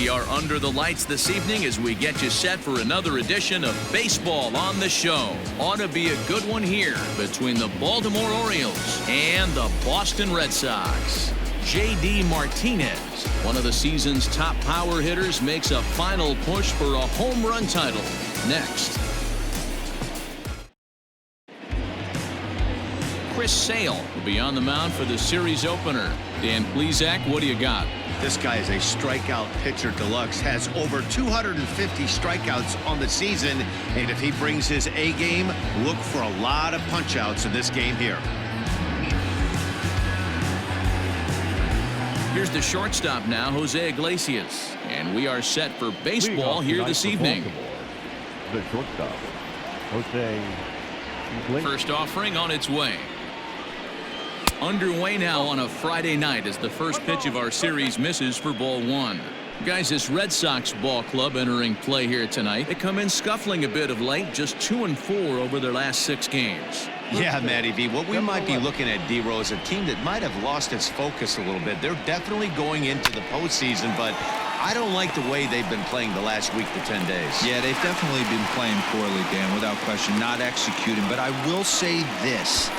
We are under the lights this evening as we get you set for another edition of Baseball on the Show. Ought to be a good one here between the Baltimore Orioles and the Boston Red Sox. J.D. Martinez, one of the season's top power hitters, makes a final push for a home run title. Next. Chris Sale will be on the mound for the series opener. Dan Plesac, what do you got? This guy is a strikeout pitcher deluxe, has over 250 strikeouts on the season, and if he brings his A game, look for a lot of punch-outs in this game here. Here's the shortstop now, Jose Iglesias, and we are set for baseball here this evening. The shortstop, Jose Iglesias. First offering on its way. Underway now on a Friday night as the first pitch of our series misses for ball one. Guys, this Red Sox ball club entering play here tonight. They come in scuffling a bit of late, just 2-4 over their last 6 games. Yeah, Matty V, what we might be looking at, D-Row, is a team that might have lost its focus a little bit. They're definitely going into the postseason, but I don't like the way they've been playing the last week to 10 days. Yeah, they've definitely been playing poorly, Dan, without question, not executing. But I will say this.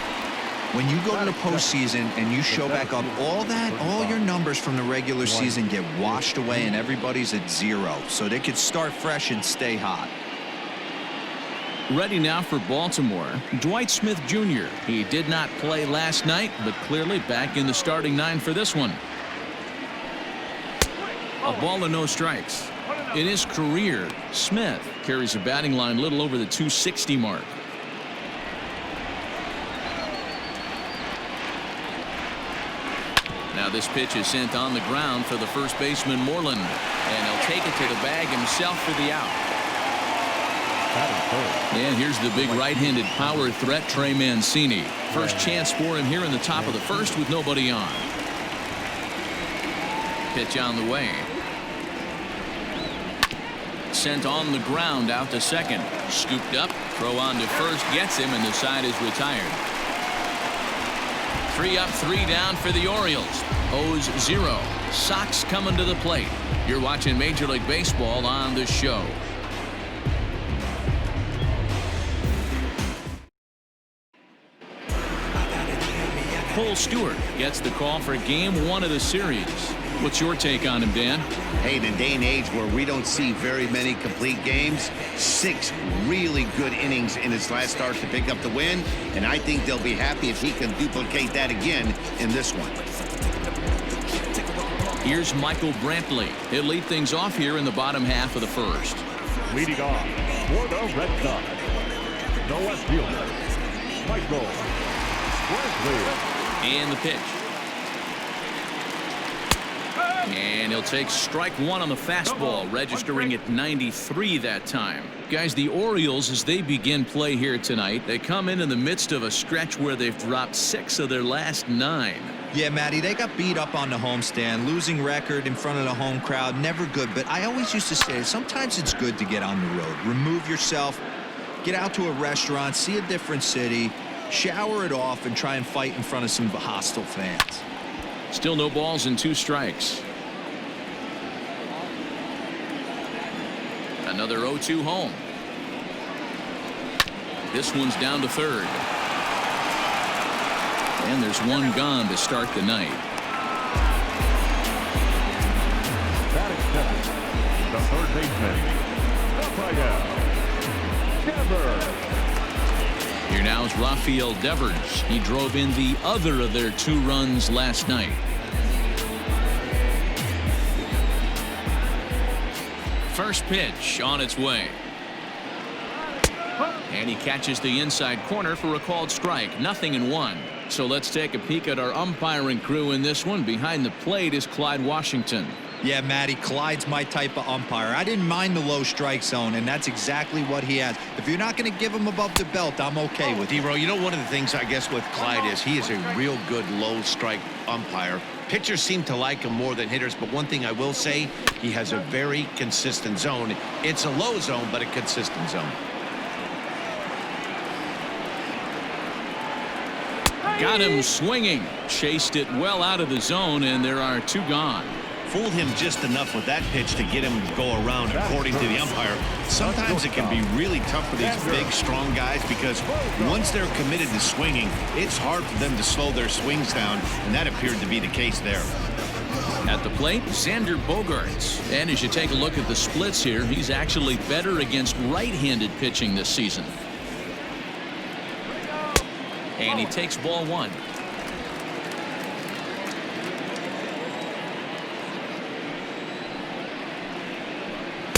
When you go to the postseason and you show back up all your numbers from the regular season get washed away and everybody's at 0. So they could start fresh and stay hot. Ready now for Baltimore, Dwight Smith Jr. He did not play last night, but clearly back in the starting 9 for this one. A ball and no strikes. In his career, Smith carries a batting line a little over the 260 mark. Now this pitch is sent on the ground for the first baseman Moreland, and he'll take it to the bag himself for the out. And here's the big right-handed power threat, Trey Mancini. First chance for him here in the top of the first with nobody on. Pitch on the way. Sent on the ground out to second. Scooped up, throw on to first, gets him, and the side is retired. 3 up, 3 down for the Orioles. O's 0. Sox coming to the plate. You're watching Major League Baseball on the Show. Cole Stewart gets the call for game 1 of the series. What's your take on him, Dan? Hey, in a day and age where we don't see very many complete games, 6 really good innings in his last start to pick up the win, and I think they'll be happy if he can duplicate that again in this one. Here's Michael Brantley. He'll lead things off here in the bottom half of the first. Leading off for the Red Sox, the left fielder, Michael Brantley. And the pitch. And he'll take strike 1 on the fastball, registering at 93 that time. Guys, the Orioles, as they begin play here tonight, they come in the midst of a stretch where they've dropped 6 of their last 9. Yeah, Matty, they got beat up on the homestand. Losing record in front of the home crowd, never good. But I always used to say sometimes it's good to get on the road. Remove yourself, get out to a restaurant, see a different city, shower it off, and try and fight in front of some hostile fans. Still no balls and 2 strikes. Another 0-2 home. This one's down to third. And there's 1 gone to start the night. Batting second, the third baseman, RAFAEL Devers. Here now is RAFAEL Devers. He drove in the other of their 2 runs last night. First pitch on its way. And he catches the inside corner for a called strike. 0-1. So let's take a peek at our umpiring crew in this one. Behind the plate is Clyde Washington. Yeah, Matty, Clyde's my type of umpire. I didn't mind the low strike zone, and that's exactly what he has. If you're not going to give him above the belt, I'm okay with it. D-Row, you know, one of the things I guess with Clyde is he is a real good low strike umpire. Pitchers seem to like him more than hitters, but one thing I will say, he has a very consistent zone. It's a low zone, but a consistent zone. Got him swinging. Chased it well out of the zone, and there are 2 gone. fooled him just enough with that pitch to get him to go around, according to the umpire. Sometimes it can be really tough for these big, strong guys because once they're committed to swinging, it's hard for them to slow their swings down, and that appeared to be the case there. At the plate, Xander Bogaerts. And as you take a look at the splits here, he's actually better against right-handed pitching this season. And he takes ball one.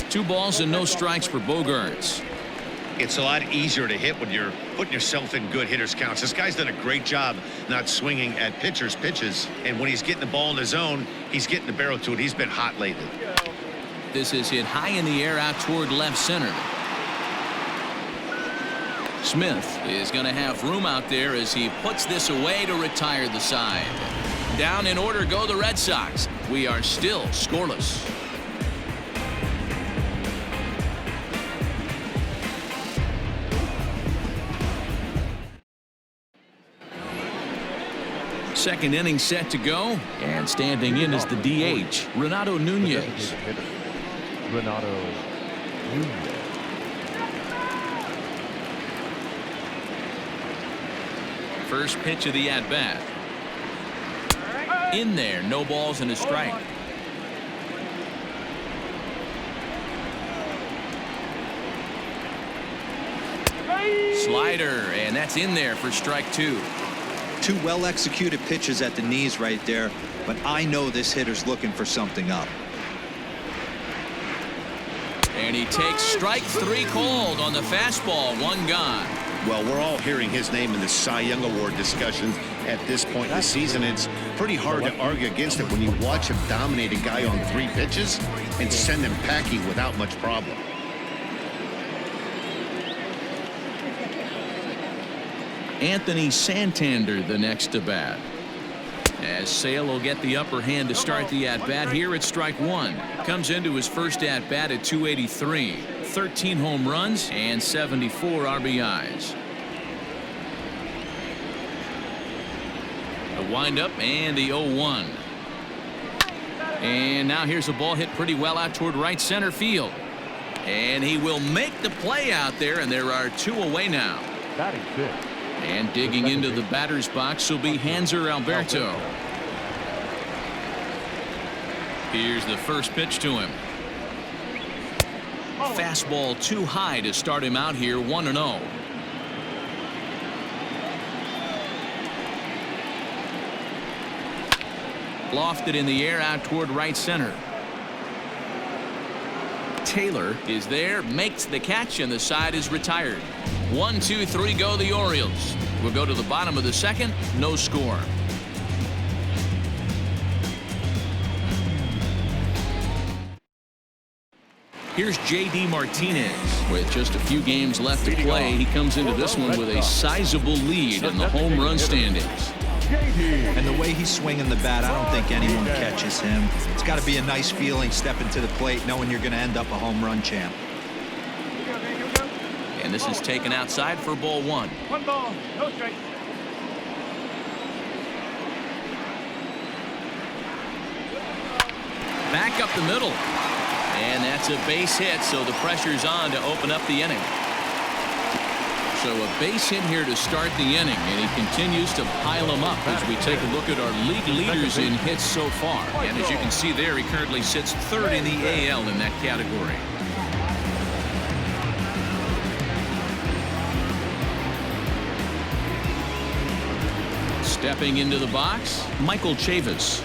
Two balls and no strikes for Bogaerts. It's a lot easier to hit when you're putting yourself in good hitters counts. This guy's done a great job not swinging at pitchers' pitches. And when he's getting the ball in the zone, he's getting the barrel to it. He's been hot lately. This is hit high in the air out toward left center. Smith is going to have room out there as he puts this away to retire the side. Down in order go the Red Sox. We are still scoreless. Second inning set to go, and standing in is the DH, Renato Nunez. Renato Nunez. First pitch of the at-bat. In there, no balls and a strike. Slider, and that's in there for strike two. Two well-executed pitches at the knees right there, but I know this hitter's looking for something up. And he takes strike three called on the fastball, one gone. Well, we're all hearing his name in the Cy Young Award discussions at this point in the season. It's pretty hard to argue against it when you watch him dominate a guy on 3 pitches and send him packing without much problem. Anthony Santander the next to bat. As Sale will get the upper hand to start the at-bat here at strike one. Comes into his first at-bat at 283. 13 home runs and 74 RBIs. The windup and the 0-1. And now here's a ball hit pretty well out toward right center field. And he will make the play out there, and there are 2 away now. Batting fifth. And digging into the batter's box will be Hanser Alberto. Here's the first pitch to him. Fastball too high to start him out here, 1-0. Lofted in the air out toward right center. Taylor is there, makes the catch, and the side is retired. 1, 2, 3 go the Orioles. We'll go to the bottom of the second, no score. Here's J.D. Martinez. With just a few games left to play, he comes into this one with a sizable lead in the home run standings. And the way he's swinging the bat, I don't think anyone catches him. It's got to be a nice feeling stepping to the plate knowing you're going to end up a home run champ. And this is taken outside for ball one. 1 ball, no strikes. Back up the middle. And that's a base hit, so the pressure's on to open up the inning. So a base hit here to start the inning, and he continues to pile them up as we take a look at our league leaders in hits so far. And as you can see there, he currently sits 3rd in the AL in that category. Stepping into the box, Michael Chavis.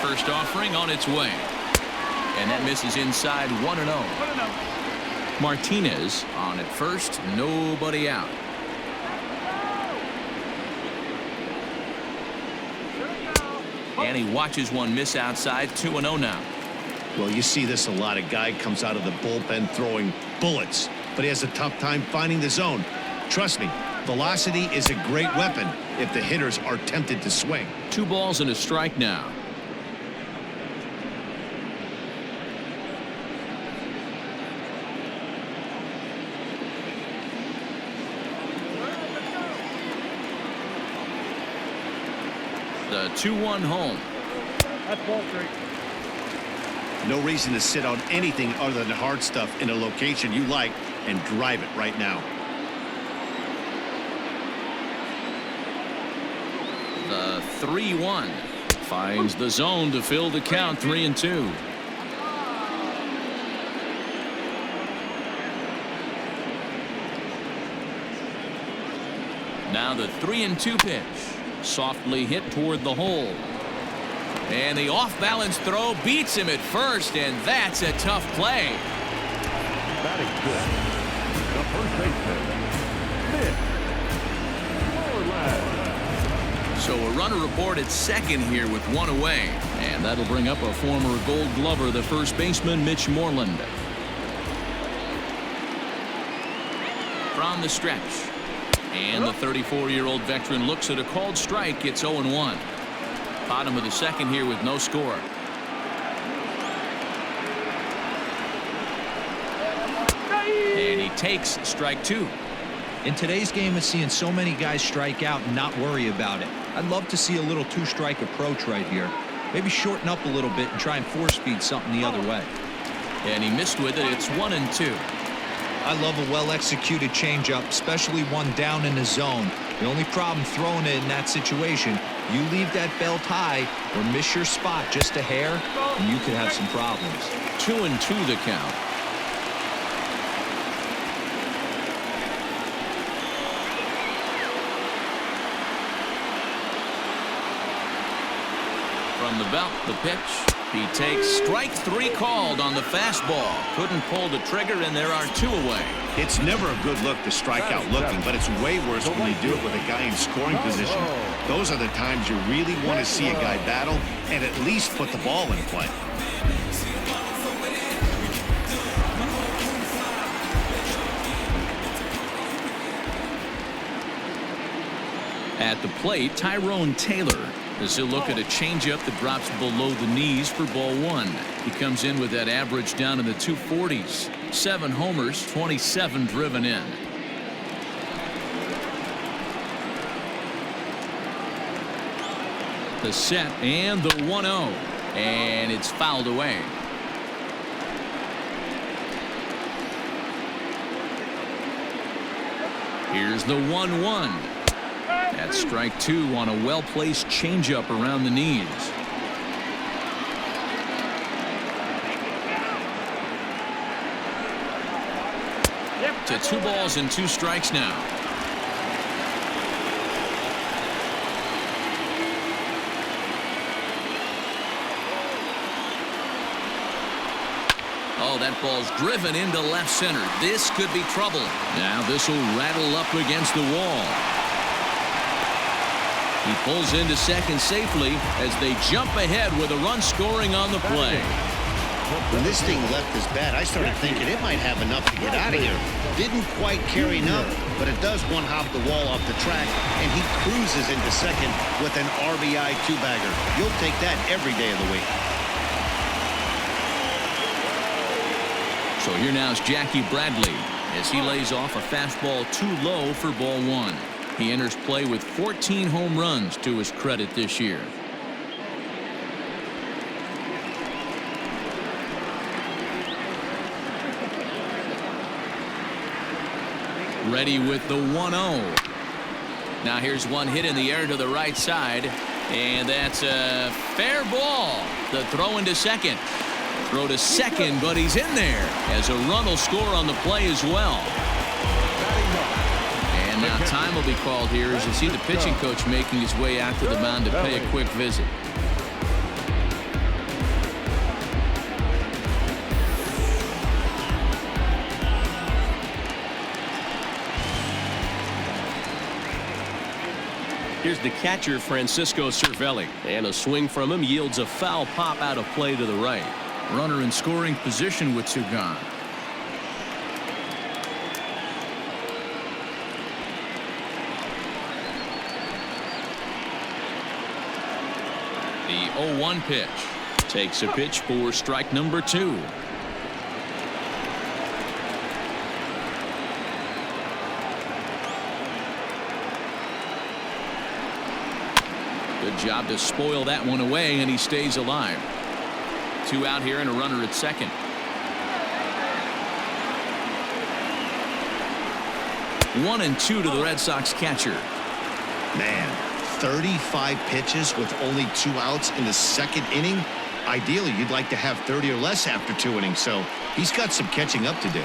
First offering on its way. And that misses inside, 1-0. Martinez on at first, nobody out. And he watches one miss outside, 2-0 now. Well, you see this a lot. A guy comes out of the bullpen throwing bullets, but he has a tough time finding the zone. Trust me, Velocity is a great weapon if the hitters are tempted to swing. 2 balls and a strike now. The 2-1 home. That's ball 3. No reason to sit on anything other than hard stuff in a location you like and drive it right now. The 3-1 finds the zone to fill the count. 3-2. Now the 3-2 pitch, softly hit toward the hole. And the off-balance throw beats him at first, and that's a tough play. Batting good. The first baseman, MITCH. So a runner aboard at second here with 1 away. And that'll bring up a former Gold Glover, the first baseman, Mitch Moreland. From the stretch. And the 34-year-old veteran looks at a called strike. It's 0-1. Bottom of the second here with no score. And he takes strike 2. In today's game of seeing so many guys strike out and not worry about it, I'd love to see a little 2-strike approach right here. Maybe shorten up a little bit and try and 4-speed something the other way. And he missed with it. It's 1-2. I love a well-executed changeup, especially one down in the zone. The only problem throwing it in that situation, you leave that belt high or miss your spot just a hair, and you could have some problems. 2-2 the count. From the belt, the pitch. He takes strike 3 called on the fastball. Couldn't pull the trigger, and there are 2 away. It's never a good look to strike out looking, but it's way worse when you do it with a guy in scoring position. Those are the times you really want to see a guy battle and at least put the ball in play. At the plate, Tyrone Taylor, as he'll look at a changeup that drops below the knees for ball 1. He comes in with that average down in the 240s. 7 homers, 27 driven in. The set and the 1-0. And it's fouled away. Here's the 1-1. That's strike 2 on a well-placed changeup around the knees. To 2 balls and 2 strikes now. Oh, that ball's driven into left center. This could be trouble. Now this will rattle up against the wall. He pulls into second safely as they jump ahead with a run scoring on the play. When this thing left his bat, I started thinking it might have enough to get out of here. Didn't quite carry enough, but it does one-hop the wall off the track, and he cruises into second with an RBI 2-bagger. You'll take that every day of the week. So here now is Jackie Bradley as he lays off a fastball too low for ball 1. He enters play with 14 home runs to his credit this year. Ready with the 1-0. Now here's one hit in the air to the right side, and that's a fair ball. The throw into second. Throw to second, but he's in there as a run will score on the play as well. And now time will be called here as you see the pitching coach making his way out to the mound to pay a quick visit. Here's the catcher, Francisco Cervelli, and a swing from him yields a foul pop out of play to the right. Runner in scoring position with 2 gone. The 0-1 pitch. Takes a pitch for strike number 2. Good job to spoil that one away, and he stays alive. 2 out here and a runner at second. 1-2 to the Red Sox catcher. Man, 35 pitches with only 2 outs in the second inning. Ideally, you'd like to have 30 or less after 2 innings, so he's got some catching up to do.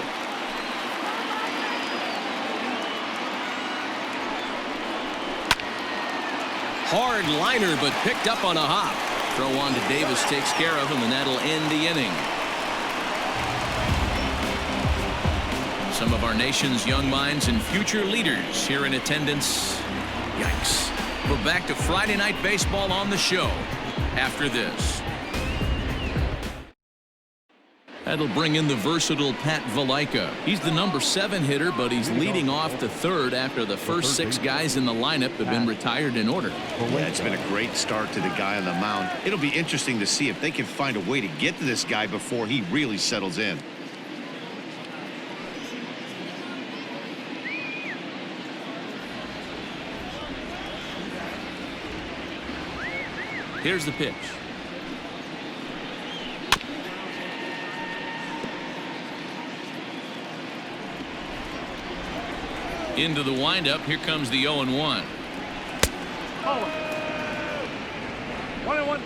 Hard liner, but picked up on a hop. Throw on to Davis takes care of him, and that'll end the inning. Some of our nation's young minds and future leaders here in attendance. Yikes. We're back to Friday Night Baseball on the show after this. That'll bring in the versatile Pat Valaika. He's the number 7 hitter, but he's leading off the third after the first 6 guys in the lineup have been retired in order. Yeah, it's been a great start to the guy on the mound. It'll be interesting to see if they can find a way to get to this guy before he really settles in. Here's the pitch. Into the windup. Here comes the 0-1. 1-1.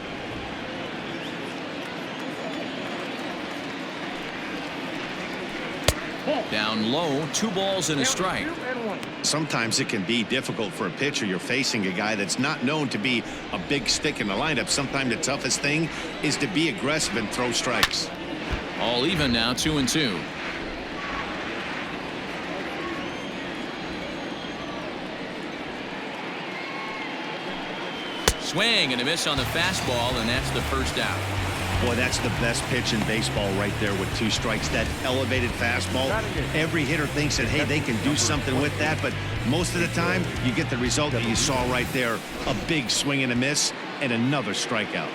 Down low, 2 balls and a strike. Sometimes it can be difficult for a pitcher. You're facing a guy that's not known to be a big stick in the lineup. Sometimes the toughest thing is to be aggressive and throw strikes. All even now, 2-2. Swing and a miss on the fastball, and that's the first out. Boy, that's the best pitch in baseball right there with 2 strikes. That elevated fastball. Every hitter thinks that, hey, they can do something with that, but most of the time you get the result that you saw right there. A big swing and a miss and another strikeout.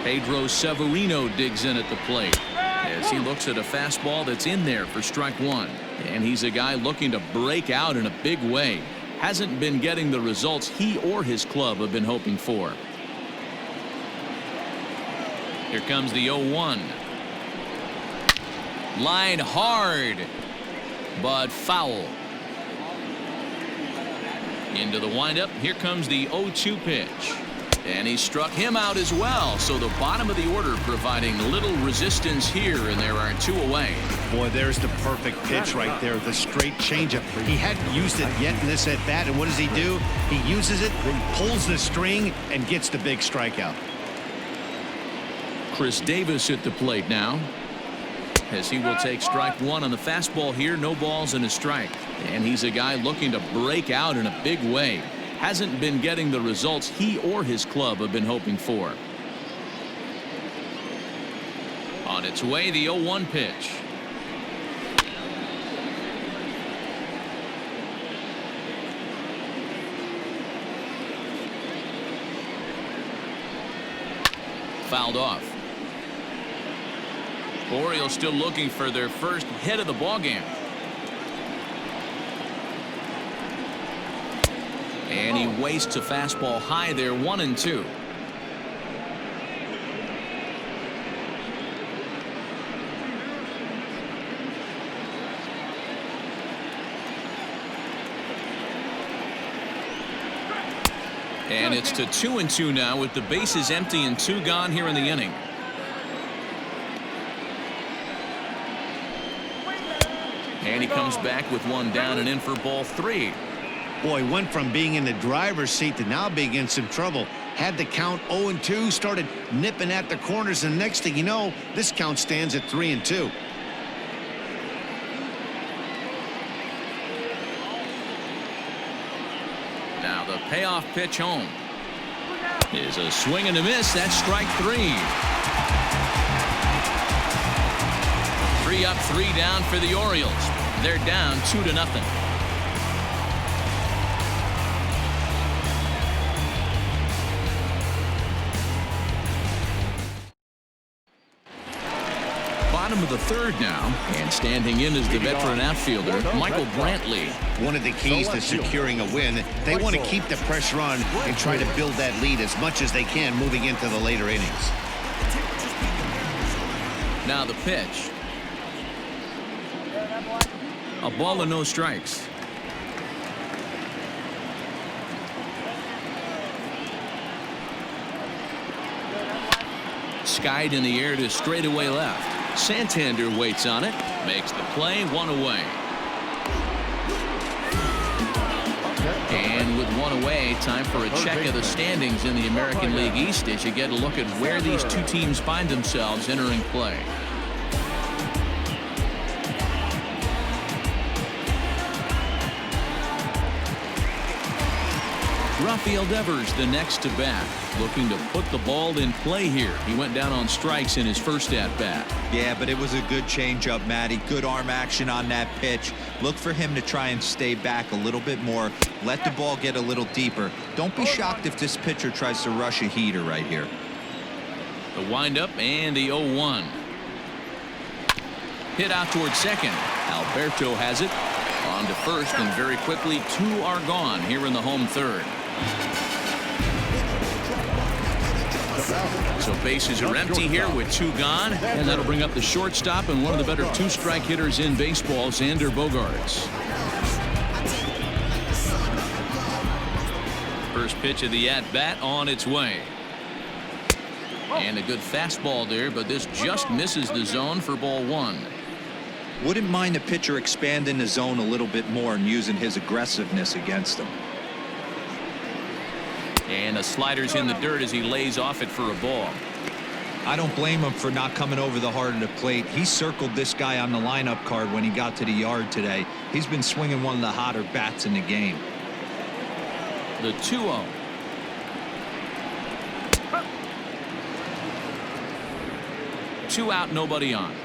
Pedro Severino digs in at the plate as he looks at a fastball that's in there for strike 1. And he's a guy looking to break out in a big way. Hasn't been getting the results he or his club have been hoping for. Here comes the 0-1. Line hard, but foul. Into the windup. Here comes the 0-2 pitch. And he struck him out as well. So the bottom of the order providing little resistance here, and there are 2 away. Boy, there's the perfect pitch right there. The straight changeup. He hadn't used it yet in this at bat, and what does he do? He uses it, pulls the string, and gets the big strikeout. Chris Davis at the plate now, as he will take strike 1 on the fastball here. No balls and a strike. And he's a guy looking to break out in a big way. Hasn't been getting the results he or his club have been hoping for. On its way, the 0-1 pitch. Fouled off. Orioles still looking for their first hit of the ballgame. And he wastes a fastball high there, 1-2. And it's to 2-2 now with the bases empty and 2 gone here in the inning. And he comes back with 1 down and in for ball 3. Boy, went from being in the driver's seat to now being in some trouble. Had the count 0-2, started nipping at the corners, and next thing you know, this count stands at 3-2. Now the payoff pitch home is a swing and a miss. That's strike 3. 3 up, 3 down for the Orioles. They're down 2-0. bottom of the third now, and standing in is the veteran outfielder, Michael Brantley. One of the keys to securing a win, they want to keep the pressure on and try to build that lead as much as they can moving into the later innings. Now the pitch. A ball and no strikes. Skied in the air to straightaway left. Santander waits on it, makes the play, one away. And with one away, time for a check of the standings in the American League East as you get a look at where these two teams find themselves entering play. Rafael Devers the next to bat, looking to put the ball in play here. He went down on strikes in his first at-bat. Yeah, but it was a good changeup, Matty. Good arm action on that pitch. Look for him to try and stay back a little bit more. Let the ball get a little deeper. Don't be shocked if this pitcher tries to rush a heater right here. The windup and the 0-1. Hit out towards second. Alberto has it. On to first, and very quickly, two are gone here in the home third. So bases are empty here with two gone, and that'll bring up the shortstop and one of the better two-strike hitters in baseball, Xander Bogaerts. First pitch of the at-bat on its way. And a good fastball there, but this just misses the zone for ball one. Wouldn't mind the pitcher expanding the zone a little bit more and using his aggressiveness against him. And a slider's in the dirt as he lays off it for a ball. I don't blame him for not coming over the heart of the plate. He circled this guy on the lineup card when he got to the yard today. He's been swinging one of the hotter bats in the game. The 2-0. Two out, nobody on.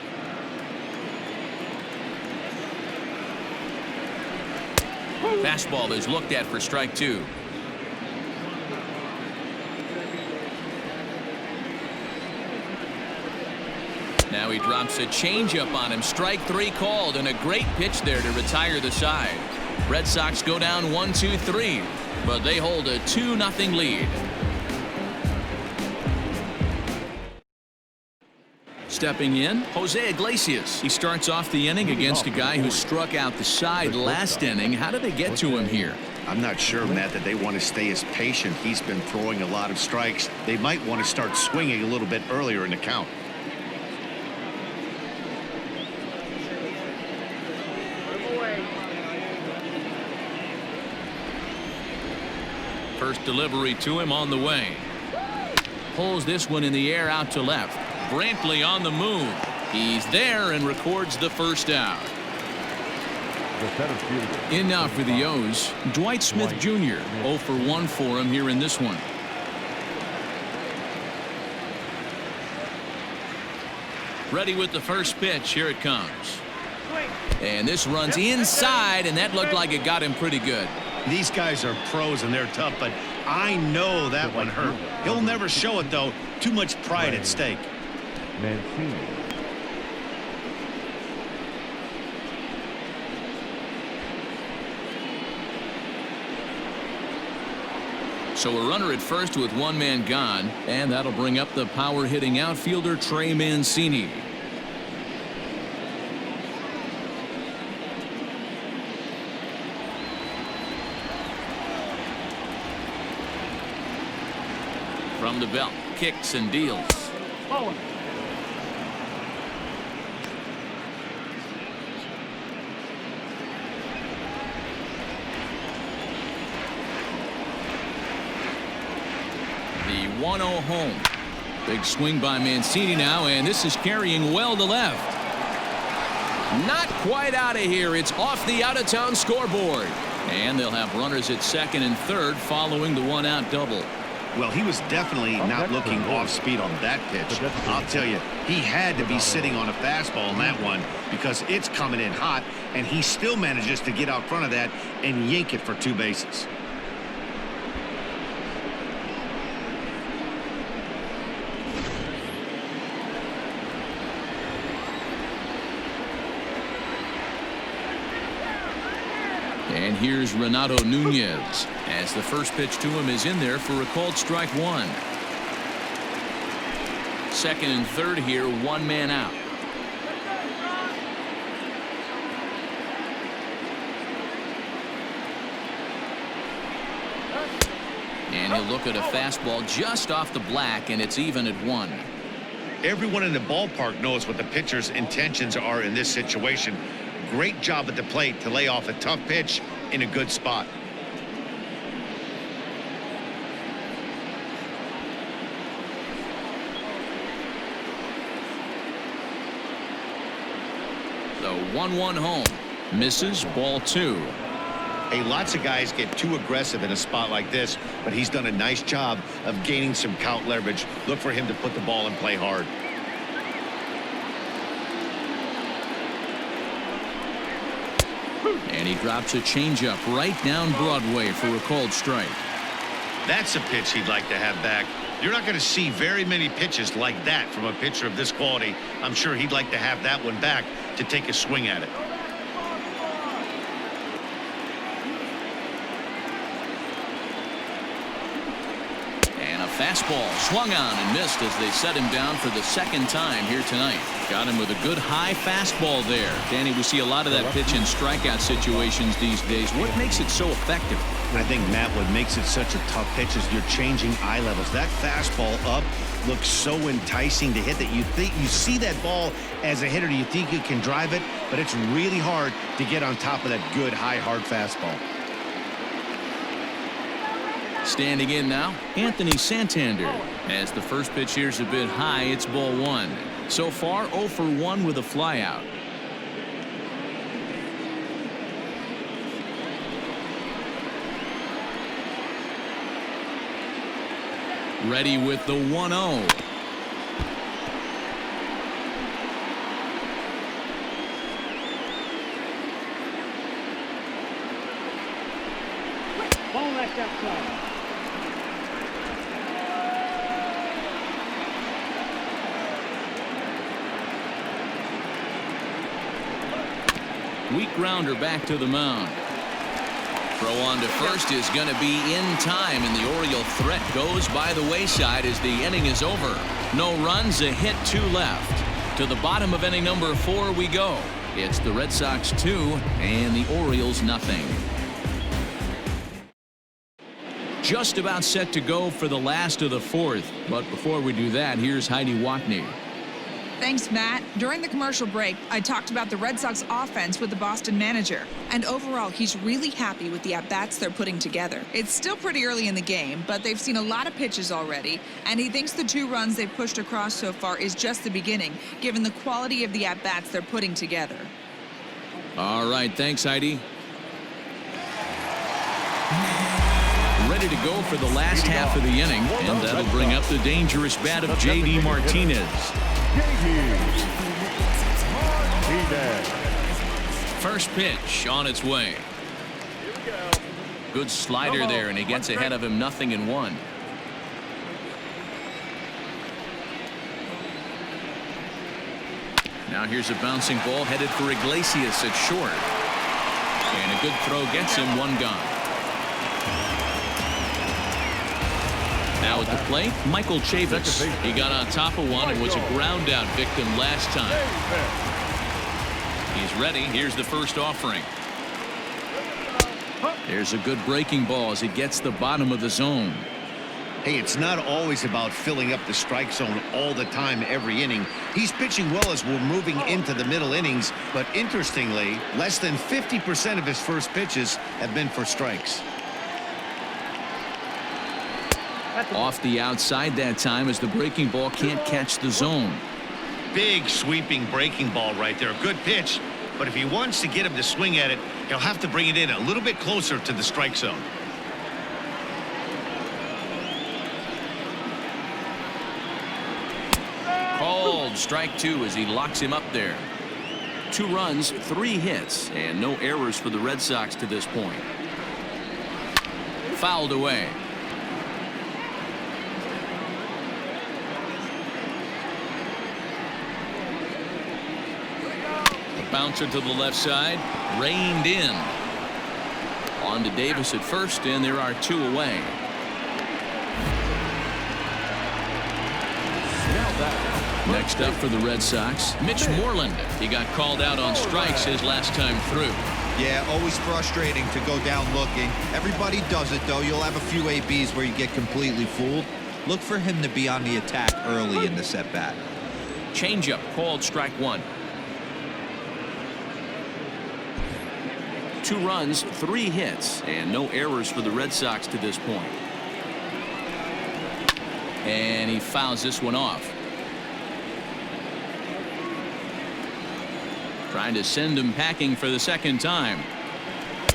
Fastball is looked at for strike two. Now he drops a changeup on him. Strike three called, and a great pitch there to retire the side. Red Sox go down 1-2-3, but they hold a 2-0 lead. Stepping in, Jose Iglesias. He starts off the inning against a guy who struck out the side last inning. How did they get to him here? I'm not sure, Matt, that they want to stay as patient. He's been throwing a lot of strikes. They might want to start swinging a little bit earlier in the count. First delivery to him on the way. Pulls this one in the air out to left. Brantley on the move. He's there and records the first out. In now for the O's, Dwight Smith Jr. 0 for 1 for him here in this one. Ready with the first pitch. Here it comes. And this runs inside, and that looked like it got him pretty good. These guys are pros and they're tough, but I know that one hurt. He'll never show it, though. Too much pride at stake. So a runner at first with one man gone, and that'll bring up the power hitting outfielder Trey Mancini. From the belt, kicks and deals. The 1-0 home. Big swing by Mancini now, and this is carrying well to left. Not quite out of here. It's off the out-of-town scoreboard. And they'll have runners at second and third following the one-out double. Well, he was definitely not looking off speed on that pitch. I'll tell you, he had to be sitting on a fastball on that one because it's coming in hot, and he still manages to get out front of that and yank it for two bases. And here's Renato Nunez as the first pitch to him is in there for a called strike one. Second and third here, one man out. And he'll look at a fastball just off the black, and it's even at one. Everyone in the ballpark knows what the pitcher's intentions are in this situation. Great job at the plate to lay off a tough pitch in a good spot. The 1-1 home. Misses, ball two. Hey, lots of guys get too aggressive in a spot like this, but he's done a nice job of gaining some count leverage. Look for him to put the ball in play hard. And he drops a changeup right down Broadway for a called strike. That's a pitch he'd like to have back. You're not going to see very many pitches like that from a pitcher of this quality. I'm sure he'd like to have that one back to take a swing at it. And a fastball swung on and missed as they set him down for the second time here tonight. Got him with a good high fastball there. Danny, we see a lot of that pitch in strikeout situations these days. What makes it so effective? I think, Matt, what makes it such a tough pitch is you're changing eye levels. That fastball up looks so enticing to hit that you see that ball as a hitter, you think you can drive it, but it's really hard to get on top of that good high hard fastball. Standing in now, Anthony Santander. As the first pitch here's a bit high, it's ball one. So far, 0 for 1 with a flyout. Ready with the 1-0. Ball left outside. Weak grounder back to the mound. Throw on to first is going to be in time, and the Oriole threat goes by the wayside as the inning is over. No runs, a hit, 2 left. To the bottom of inning number 4 we go. It's the Red Sox 2 and the Orioles nothing. Just about set to go for the last of the 4th. But before we do that, here's Heidi Watney. Thanks, Matt. During the commercial break, I talked about the Red Sox offense with the Boston manager. And overall, he's really happy with the at-bats they're putting together. It's still pretty early in the game, but they've seen a lot of pitches already. And he thinks the 2 runs they've pushed across so far is just the beginning, given the quality of the at-bats they're putting together. All right, thanks, Heidi. Ready to go for the last half of the inning, and that'll bring up the dangerous bat of J.D. Martinez. First pitch on its way. Good slider there, and he gets ahead of him, 0-1. Now here's a bouncing ball headed for Iglesias at short. And a good throw gets him, 1 gone. Now at the plate, Michael Chavis. He got on top of one and was a ground out victim last time. He's ready. Here's the first offering. There's a good breaking ball as he gets the bottom of the zone. Hey, it's not always about filling up the strike zone all the time every inning. He's pitching well as we're moving into the middle innings, but interestingly, less than 50% of his first pitches have been for strikes. Off the outside that time as the breaking ball can't catch the zone. Big sweeping breaking ball right there. Good pitch, but if he wants to get him to swing at it, he'll have to bring it in a little bit closer to the strike zone. Called strike 2 as he locks him up there. 2 runs, 3 hits, and no errors for the Red Sox to this point. Fouled away. Bouncer to the left side, reined in. On to Davis at first, and there are 2 away. Next up for the Red Sox, Mitch Moreland. He got called out on strikes his last time through. Yeah, always frustrating to go down looking. Everybody does it, though. You'll have a few ABs where you get completely fooled. Look for him to be on the attack early in this at-bat. Changeup called strike 1. 2 runs, 3 hits, and no errors for the Red Sox to this point. And he fouls this one off. Trying to send him packing for the second time.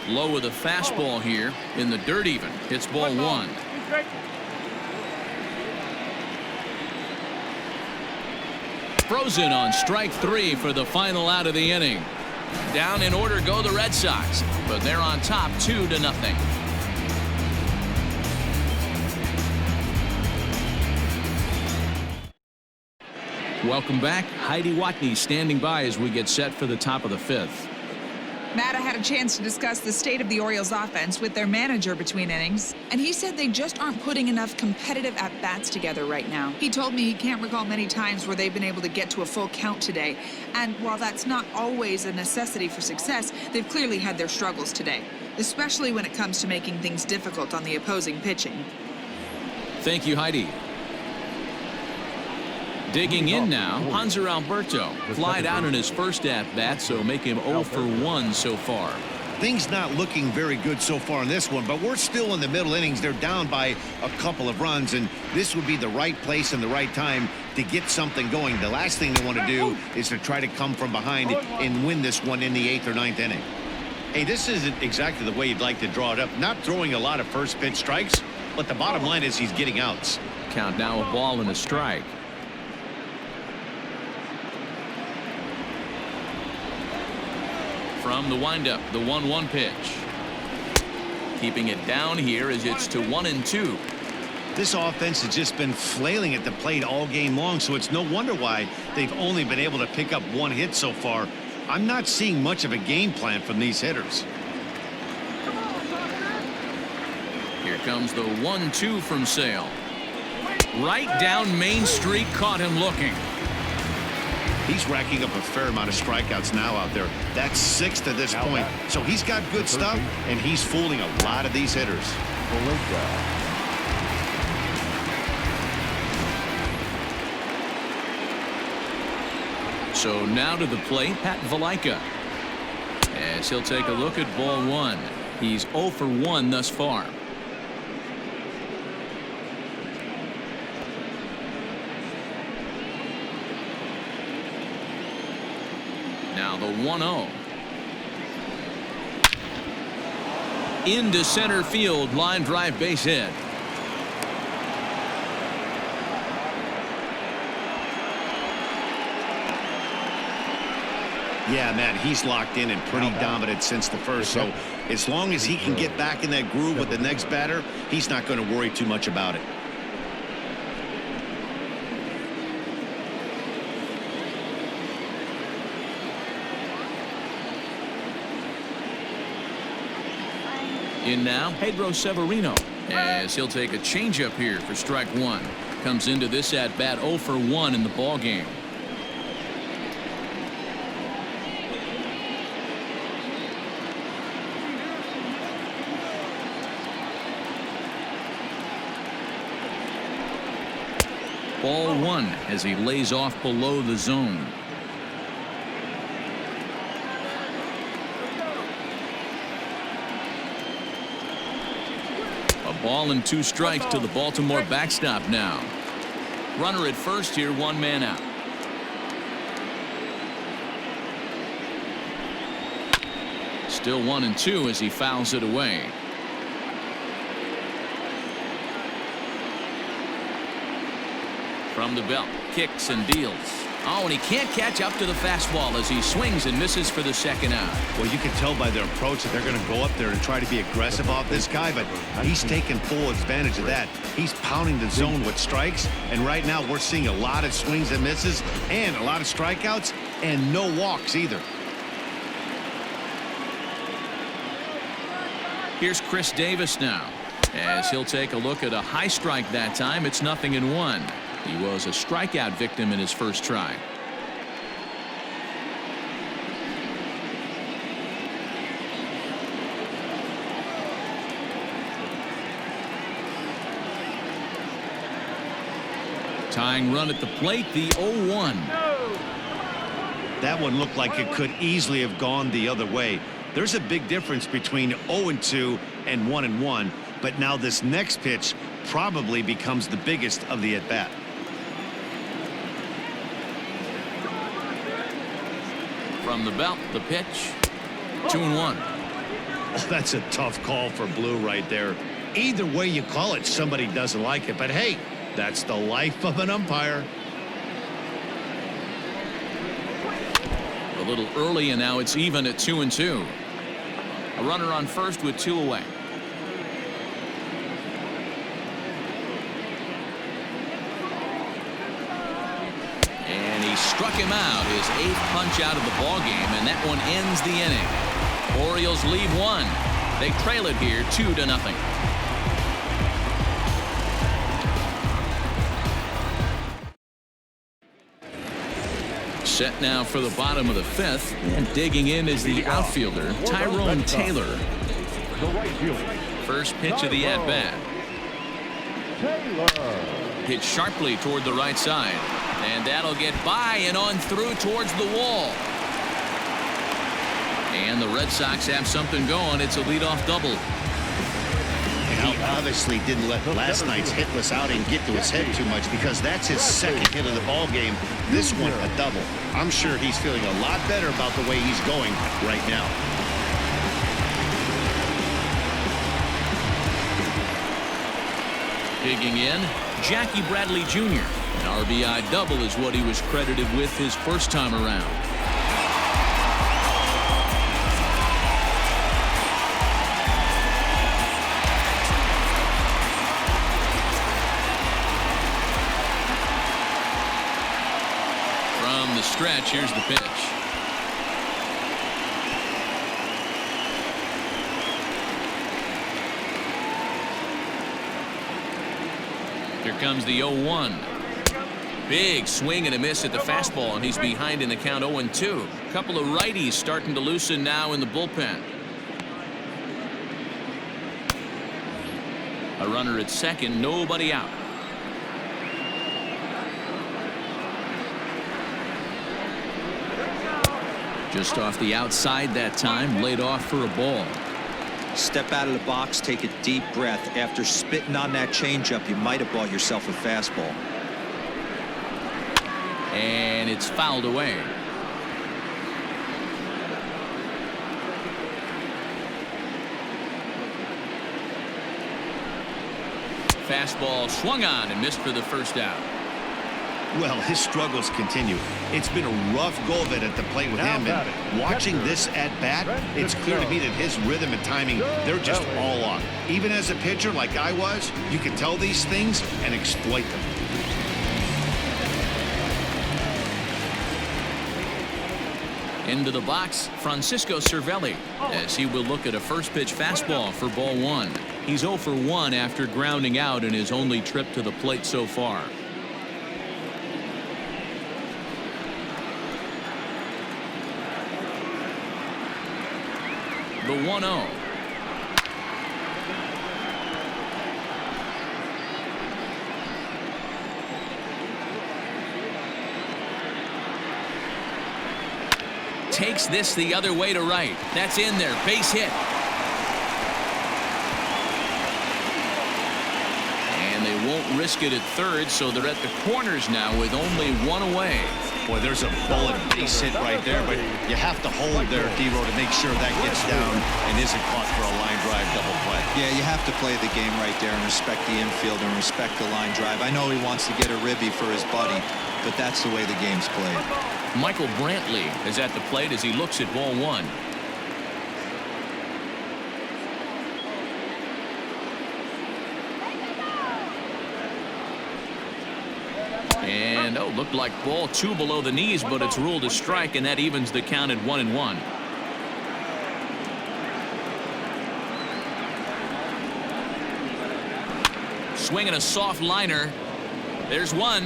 Low with a fastball here in the dirt even. Hits ball 1. Frozen on strike 3 for the final out of the inning. Down in order go the Red Sox, but they're on top 2-0. Welcome back. Heidi Watney standing by as we get set for the top of the 5th. Matt, I had a chance to discuss the state of the Orioles offense with their manager between innings, and he said they just aren't putting enough competitive at-bats together right now. He told me he can't recall many times where they've been able to get to a full count today, and while that's not always a necessity for success, they've clearly had their struggles today, especially when it comes to making things difficult on the opposing pitching. Thank you, Heidi. Digging in now, Hanser Alberto. Flied out in his first at-bat, so make him 0 for 1 so far. Things not looking very good so far in this one, but we're still in the middle innings. They're down by a couple of runs, and this would be the right place and the right time to get something going. The last thing they want to do is to try to come from behind and win this one in the 8th or 9th inning. Hey, this isn't exactly the way you'd like to draw it up. Not throwing a lot of first pitch strikes, but the bottom line is he's getting outs. Count now a ball and a strike. From the windup, the 1-1 pitch. Keeping it down here as it's to 1-2. This offense has just been flailing at the plate all game long, so it's no wonder why they've only been able to pick up 1 hit so far. I'm not seeing much of a game plan from these hitters. Here comes the 1-2 from Sale. Right down Main Street, caught him looking. He's racking up a fair amount of strikeouts now out there. That's 6 to this point. So he's got good stuff, and he's fooling a lot of these hitters. So now to the plate, Pat Valaika. As he'll take a look at ball 1. He's 0 for 1 thus far. Now the 1-0. Into center field, line drive, base hit. Yeah, man, he's locked in and pretty dominant since the first. So as long as he can get back in that groove with the next batter, he's not going to worry too much about it. In now, Pedro Severino, as he'll take a changeup here for strike 1. Comes into this at-bat 0 for 1 in the ball game. Ball 1 as he lays off below the zone. Ball and 2 strikes to the Baltimore backstop now. Runner at first here, 1 man out. Still 1-2 as he fouls it away. From the belt, kicks and deals. Oh, and he can't catch up to the fastball as he swings and misses for the second out. Well, you can tell by their approach that they're going to go up there and try to be aggressive off this guy, but he's taking full advantage of that. He's pounding the zone with strikes, and right now we're seeing a lot of swings and misses and a lot of strikeouts and no walks either. Here's Chris Davis now, as he'll take a look at a high strike that time. It's 0-1. He was a strikeout victim in his first try. Tying run at the plate, the 0-1. That one looked like it could easily have gone the other way. There's a big difference between 0-2 and 1-1, but now this next pitch probably becomes the biggest of the at-bat. From the belt, the pitch, 2-1. Oh, that's a tough call for Blue right there. Either way you call it, somebody doesn't like it, but hey, that's the life of an umpire. A little early, and now it's even at 2-2. A runner on first with 2 away. And he struck him out, his 8th punch out of the ball game, and that one ends the inning. Orioles lead 1. They trail it here 2-0. Set now for the bottom of the 5th, and digging in is the outfielder, Tyrone Taylor. The right fielder. First pitch of the at-bat. Hit sharply toward the right side, and that'll get by and on through towards the wall. And the Red Sox have something going. It's a leadoff double. He obviously didn't let last night's hitless outing get to his head too much, because that's his second hit of the ball game. This one a double. I'm sure he's feeling a lot better about the way he's going right now. Digging in, Jackie Bradley Jr. An RBI double is what he was credited with his first time around. From the stretch, here's the pitch. Here comes the 0-1. Big swing and a miss at the fastball, and he's behind in the count 0-2. A couple of righties starting to loosen now in the bullpen. A runner at second, nobody out. Just off the outside that time, laid off for a ball. Step out of the box, take a deep breath. After spitting on that changeup, you might have bought yourself a fastball. And it's fouled away. Fastball swung on and missed for the first out. Well, his struggles continue. It's been a rough go of it at the plate with him, and watching this at bat, it's clear to me that his rhythm and timing, they're just all off. Even as a pitcher like I was, you can tell these things and exploit them. Into the box, Francisco Cervelli, as he will look at a first pitch fastball for ball 1. He's 0 for 1 after grounding out in his only trip to the plate so far. The 1-0. Takes this the other way to right. That's in there. Base hit. And they won't risk it at third, so they're at the corners now with only 1 away. Boy, there's a bullet base hit right there, but you have to hold there, D-Row, to make sure that gets down and isn't caught for a line drive double play. Yeah, you have to play the game right there and respect the infield and respect the line drive. I know he wants to get a ribby for his buddy, but that's the way the game's played. Michael Brantley is at the plate as he looks at ball 1. And looked like ball 2 below the knees, but it's ruled a strike, and that evens the count at 1-1. Swinging a soft liner. There's one.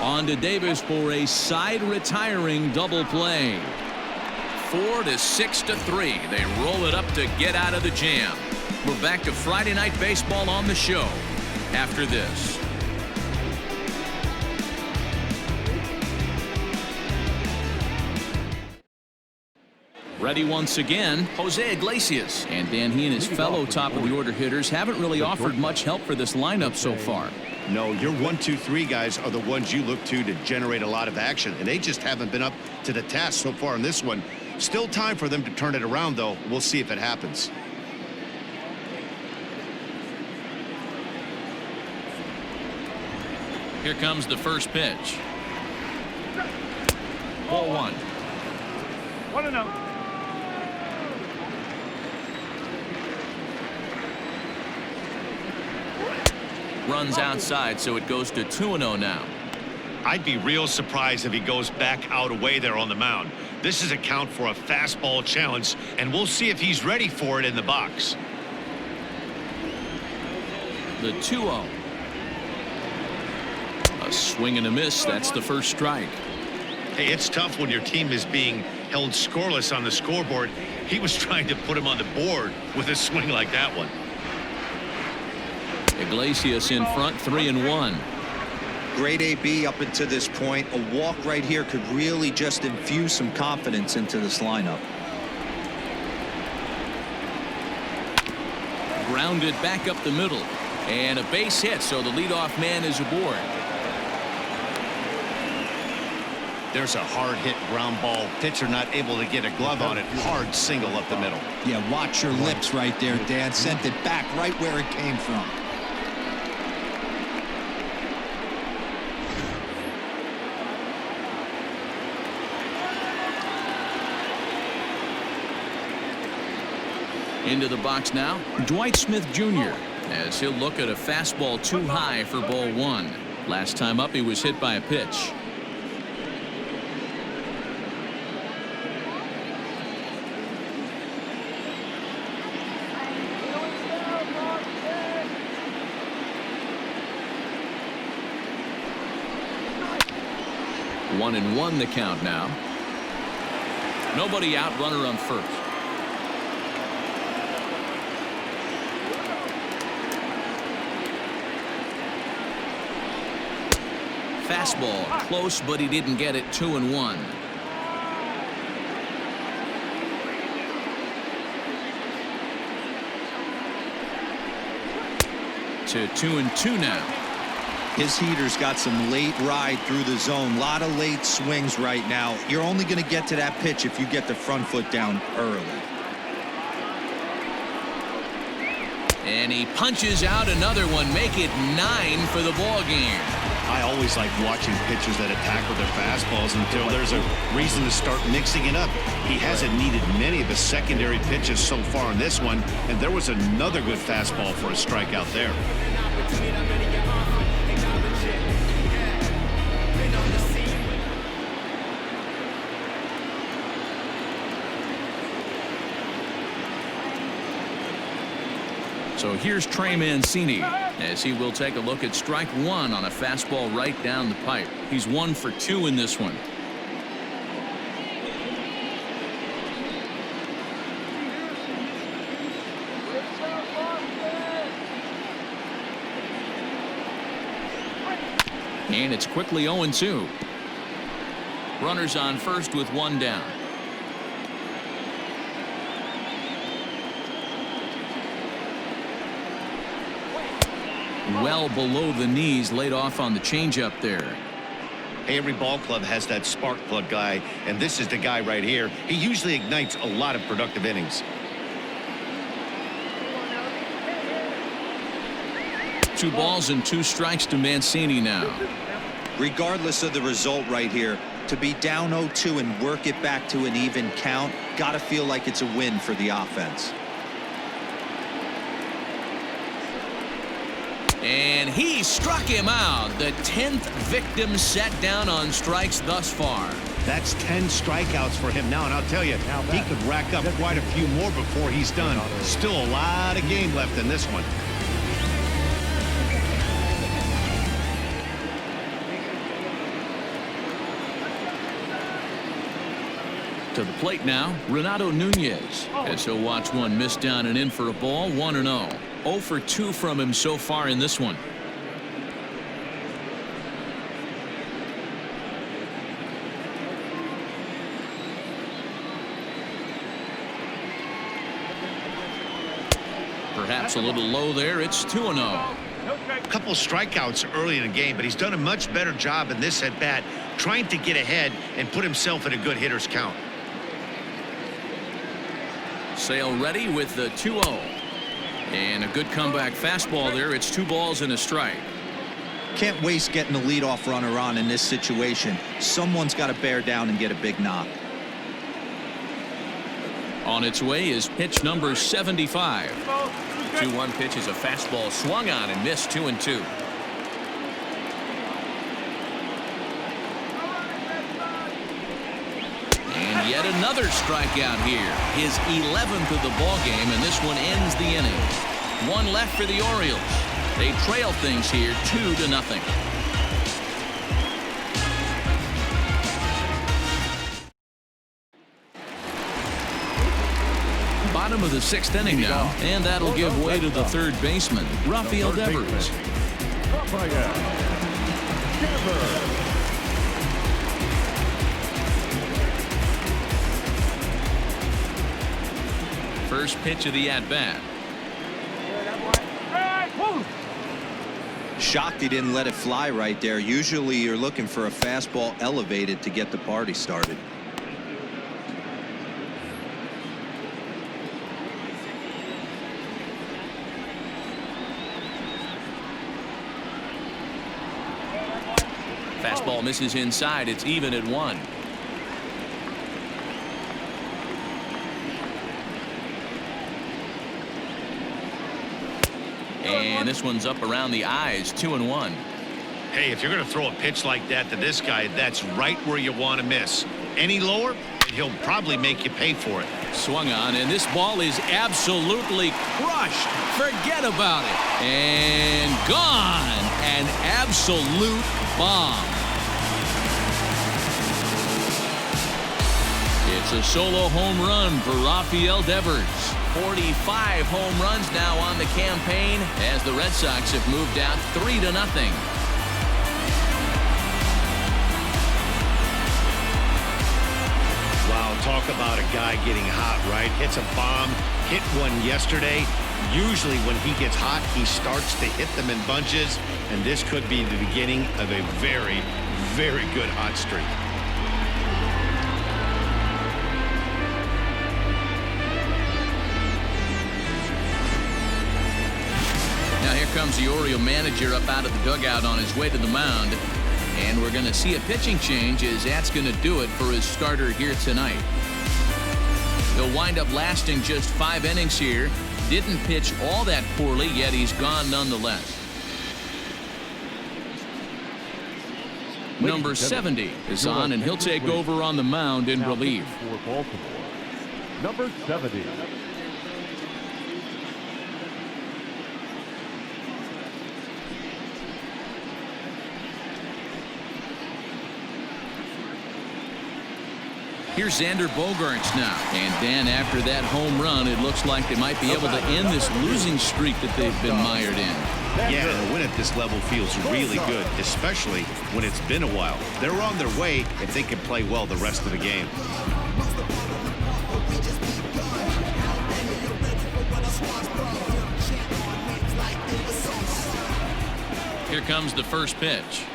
On to Davis for a side retiring double play. 4-6-3. They roll it up to get out of the jam. We're back to Friday Night Baseball on the show after this. Ready once again, Jose Iglesias. And Dan, he and his fellow top-of-the-order hitters haven't really offered much help for this lineup so far. No, your 1, 2, 3 guys are the ones you look to generate a lot of action, and they just haven't been up to the task so far in this one. Still time for them to turn it around, though. We'll see if it happens. Here comes the first pitch. Ball 1. 1-0. Runs outside, so it goes to 2-0 now. I'd be real surprised if he goes back out away there on the mound. This is a count for a fastball challenge, and we'll see if he's ready for it in the box. The 2-0. A swing and a miss. That's the first strike. Hey, it's tough when your team is being held scoreless on the scoreboard. He was trying to put him on the board with a swing like that one. Iglesias in front, 3-1. Great AB up until this point. A walk right here could really just infuse some confidence into this lineup. Grounded back up the middle. And a base hit, so the leadoff man is aboard. There's a hard hit ground ball. Pitcher not able to get a glove on it. Hard single up the middle. Yeah, watch your lips right there, Dan. Sent it back right where it came from. Into the box now, Dwight Smith Jr. as he'll look at a fastball too high for ball 1. Last time up, he was hit by a pitch. One and one the count now. Nobody out, runner on first. Fastball close, but he didn't get it. 2-1. To 2-2 now. His heater's got some late ride through the zone. A lot of late swings right now. You're only going to get to that pitch if you get the front foot down early. And he punches out another one. Make it 9 for the ball game. I always like watching pitchers that attack with their fastballs until there's a reason to start mixing it up. He hasn't needed many of his secondary pitches so far in this one, and there was another good fastball for a strikeout there. So here's Trey Mancini as he will take a look at strike 1 on a fastball right down the pipe. He's 1 for 2 in this one. And it's quickly 0-2. Runners on first with 1 down. Well below the knees, laid off on the changeup there. Hey, every ball club has that spark plug guy, and this is the guy right here. He usually ignites a lot of productive innings. 2 balls and 2 strikes to Mancini now. Regardless of the result right here, to be down 0-2 and work it back to an even count, got to feel like it's a win for the offense. And he struck him out. The 10th victim set down on strikes thus far. That's 10 strikeouts for him now, and I'll tell you, he could rack up quite a few more before he's done. Still a lot of game left in this one. To the plate now, Renato Nunez. As he'll watch one miss down and in for a ball, 1-0. 0 for 2 from him so far in this one. Perhaps a little low there. It's 2-0. A couple strikeouts early in the game, but he's done a much better job in this at bat, trying to get ahead and put himself in a good hitter's count. Sale ready with the 2-0. And a good comeback fastball there. It's 2 balls and a strike. Can't waste getting the leadoff runner on in this situation. Someone's got to bear down and get a big knock. On its way is pitch number 75. 2-1 pitch is a fastball swung on and missed. 2-2. And yet another strikeout here. His 11th of the ball game, and this one ends the inning. 1 left for the Orioles. They trail things here 2-0. Bottom of the 6th inning now, and that'll give way to the 3rd baseman, RAFAEL Devers. First pitch of the at-bat. Shocked he didn't let it fly right there. Usually you're looking for a fastball elevated to get the party started. Fastball misses inside. It's even at 1. And this one's up around the eyes. 2-1. Hey, if you're going to throw a pitch like that to this guy, that's right where you want to miss. Any lower, and he'll probably make you pay for it. Swung on, and this ball is absolutely crushed. Forget about it. And gone. An absolute bomb. It's a solo home run for RAFAEL Devers. 45 home runs now on the campaign as the Red Sox have moved out 3-0. Wow, talk about a guy getting hot, right? Hits a bomb, hit one yesterday. Usually when he gets hot, he starts to hit them in bunches, and this could be the beginning of a very, very good hot streak. Now here comes the Oriole manager up out of the dugout on his way to the mound. And we're going to see a pitching change as that's going to do it for his starter here tonight. He'll wind up lasting just 5 innings here. Didn't pitch all that poorly, yet he's gone nonetheless. Number 70 is on, and he'll take over on the mound in relief. For Baltimore, number 70. Here's Xander Bogaerts now. And Dan, after that home run, it looks like they might be able to end this losing streak that they've been mired in. Yeah, and a win at this level feels really good, especially when it's been a while. They're on their way if they can play well the rest of the game. Here comes the first pitch.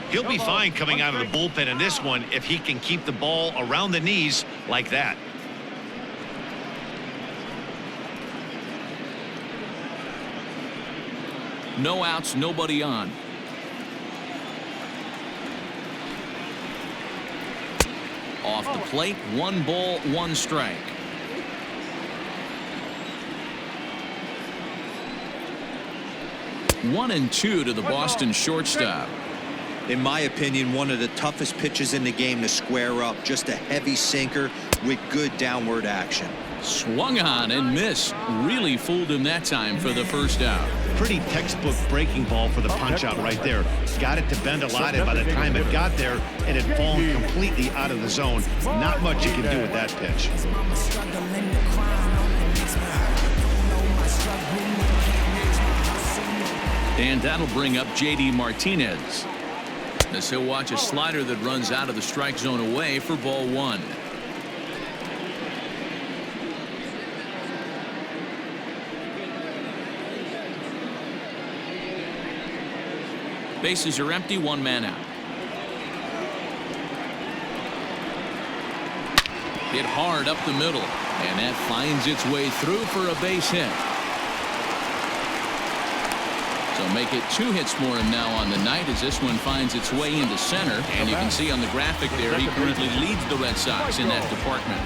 He'll be fine coming out of the bullpen in this one if he can keep the ball around the knees like that. No outs, nobody on. Off the plate, 1 ball, 1 strike. One and 2 to the Boston shortstop. In my opinion, one of the toughest pitches in the game to square up. Just a heavy sinker with good downward action. Swung on and missed. Really fooled him that time for the first out. Pretty textbook breaking ball for the punch out right there. Got it to bend a lot, and by the time it got there, it had fallen completely out of the zone. Not much you can do with that pitch. And that'll bring up J.D. Martinez, as he'll watch a slider that runs out of the strike zone away for ball one. Bases are empty, one man out. Hit hard up the middle, and that finds its way through for a base hit. So make it 2 hits for him now on the night as this one finds its way into center. And you can see on the graphic there, he currently leads the Red Sox in that department.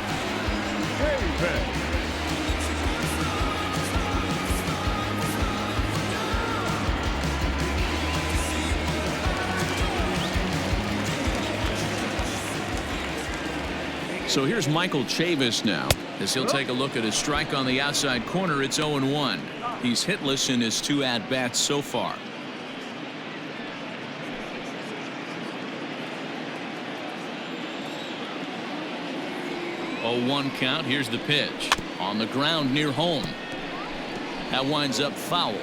So here's Michael Chavis now, as he'll take a look at his strike on the outside corner. It's 0-1. He's hitless in his 2 at-bats so far. 0-1 count. Here's the pitch. On the ground near home. That winds up foul.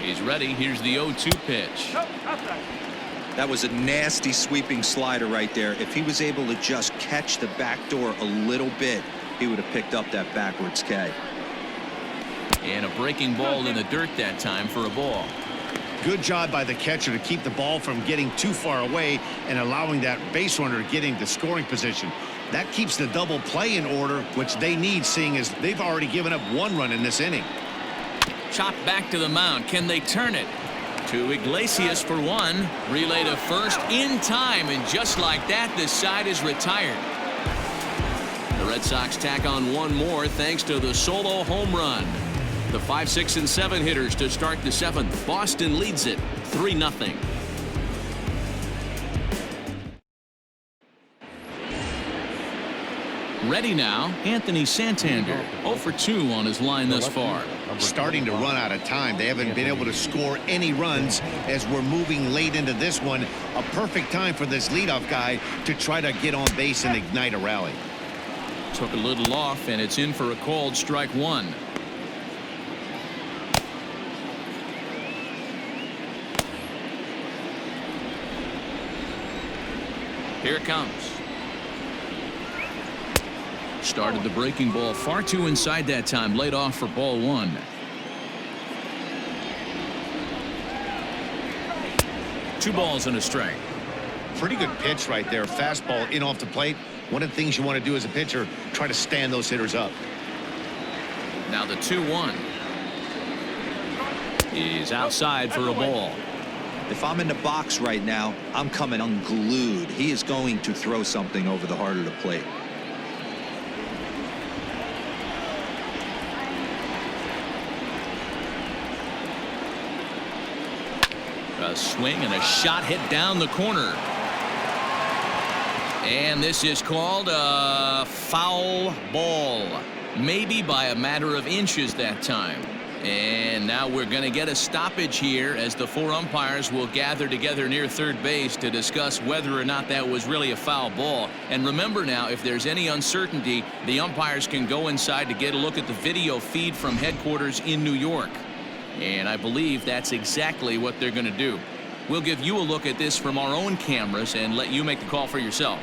He's ready. Here's the 0-2 pitch. That was a nasty sweeping slider right there. If he was able to just catch the back door a little bit, he would have picked up that backwards K. And a breaking ball in the dirt that time for a ball. Good job by the catcher to keep the ball from getting too far away and allowing that base runner to get into scoring position. That keeps the double play in order, which they need, seeing as they've already given up 1 run in this inning. Chopped back to the mound. Can they turn it? To Iglesias for 1. Relay to first in time, and just like that, the side is retired. The Red Sox tack on 1 more thanks to the solo home run. The 5, 6, and 7 hitters to start the 7th. Boston leads it 3-0. Ready now, Anthony Santander, 0 for 2 on his line thus far. Starting to run out of time. They haven't been able to score any runs as we're moving late into this one. A perfect time for this leadoff guy to try to get on base and ignite a rally. Took a little off, and it's in for a called strike 1. Here it comes. Started the breaking ball far too inside that time. Laid off for ball 1. Two balls and a strike. Pretty good pitch right there. Fastball in off the plate. One of the things you want to do as a pitcher, try to stand those hitters up. Now the 2-1 is outside for a ball. If I'm in the box right now, I'm coming unglued. He is going to throw something over the heart of the plate. A swing and a shot hit down the corner. And this is called a foul ball. Maybe by a matter of inches that time. And now we're going to get a stoppage here as the 4 umpires will gather together near third base to discuss whether or not that was really a foul ball. And remember now, if there's any uncertainty, the umpires can go inside to get a look at the video feed from headquarters in New York. And I believe that's exactly what they're going to do. We'll give you a look at this from our own cameras and let you make the call for yourself.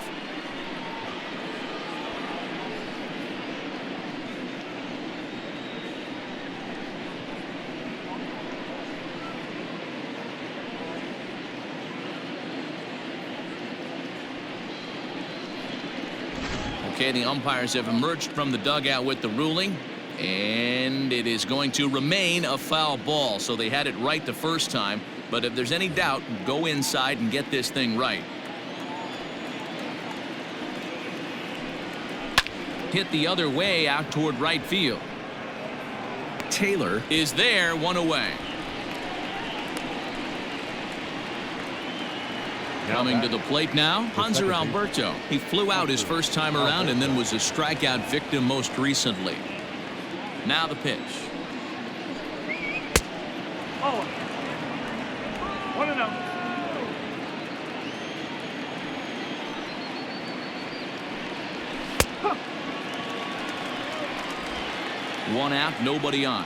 Okay, the umpires have emerged from the dugout with the ruling, and it is going to remain a foul ball. So they had it right the first time, but if there's any doubt, go inside and get this thing right. hit the other way out toward right field. Taylor is there, one away. Coming to the plate now, Hanser Alberto. He flew out his first time around and then was a strikeout victim most recently. Now the pitch. Oh. 1-0. One out, nobody on.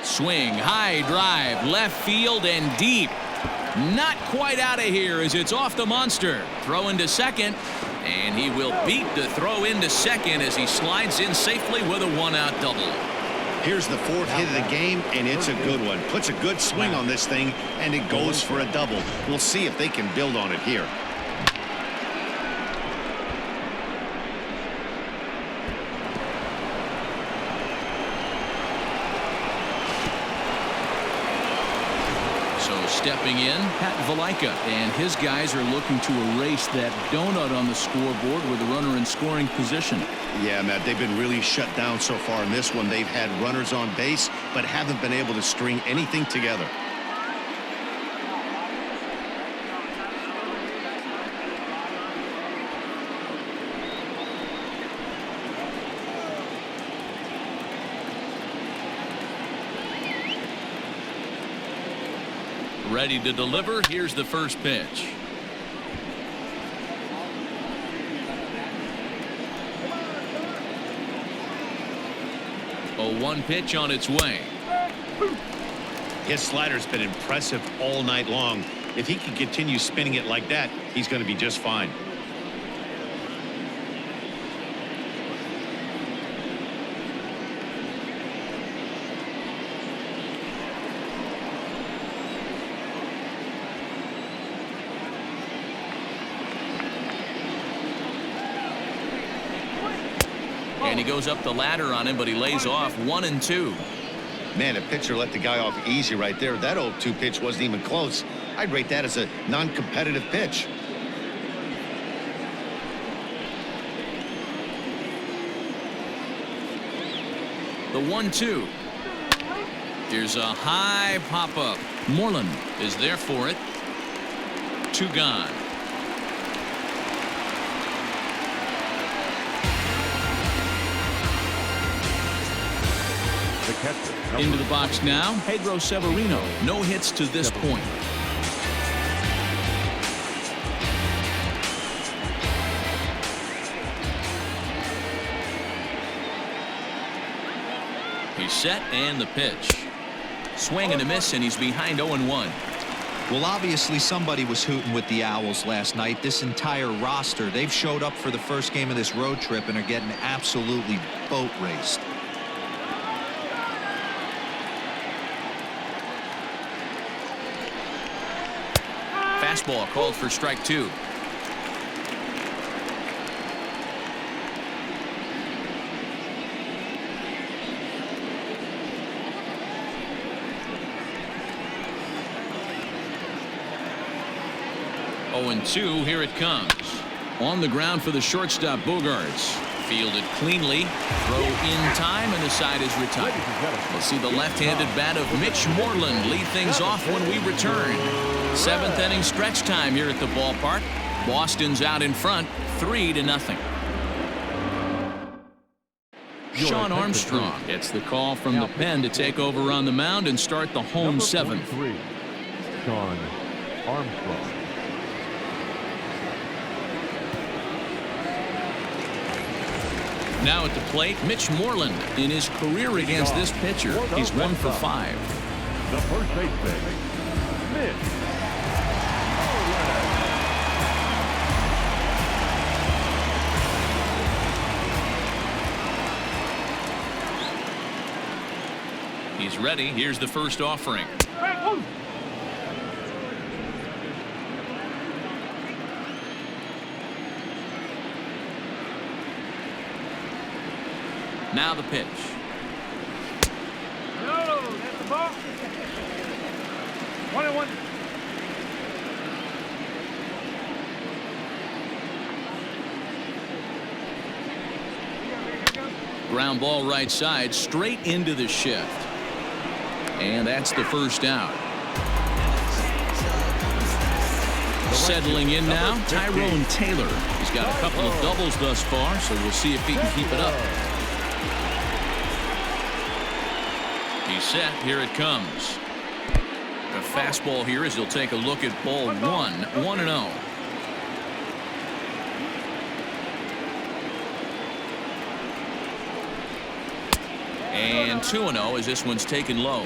Swing, high drive, left field and deep. Not quite out of here as it's off the monster. Throw into second, and he will beat the throw into second as he slides in safely with a one-out double. Here's the fourth hit of the game, and it's a good one. Puts a good swing on this thing, and it goes for a double. We'll see if they can build on it here. Stepping in, Pat Valaika, and his guys are looking to erase that donut on the scoreboard with a runner in scoring position. Yeah, Matt, they've been really shut down so far in this one. They've had runners on base, but haven't been able to string anything together. Ready to deliver. Here's the first pitch. A 1 pitch on its way. His slider's been impressive all night long. If he can continue spinning it like that, he's going to be just fine. And he goes up the ladder on him, but he lays off 1-2. Man, a pitcher let the guy off easy right there. That 0-2 pitch wasn't even close. I'd rate that as a non-competitive pitch. The 1-2. Here's a high pop-up. Moreland is there for it. 2 gone. Into the box now, Pedro Severino. No hits to this point. He's set and the pitch. Swing and a miss, and he's behind 0-1. Well, obviously somebody was hooting with the Owls last night. This entire roster, they've showed up for the first game of this road trip and are getting absolutely boat raced. Fastball called for strike 2. Oh, and 2, here it comes. On the ground for the shortstop, Bogarts. Fielded cleanly. Throw in time, and the side is retired. We'll see the left-handed bat of Mitch Moreland lead things off when we return. 7th inning stretch time here at the ballpark. Boston's out in front, 3-0. Sean Armstrong gets the call from the pen to take over on the mound and start the home 7th. Sean Armstrong. Now at the plate, Mitch Moreland. In his career against this pitcher, he's 1 for 5. The first baseman, Mitch. He's ready. Here's the first offering. Now the pitch. No, that's the ball. 1-1. Ground ball right side, straight into the shift. And that's the first out. Settling in now, Tyrone Taylor. He's got a couple of doubles thus far, so we'll see if he can keep it up. He's set. Here it comes. A fastball here as he'll take a look at ball 1-0. And 2-0 as this one's taken low.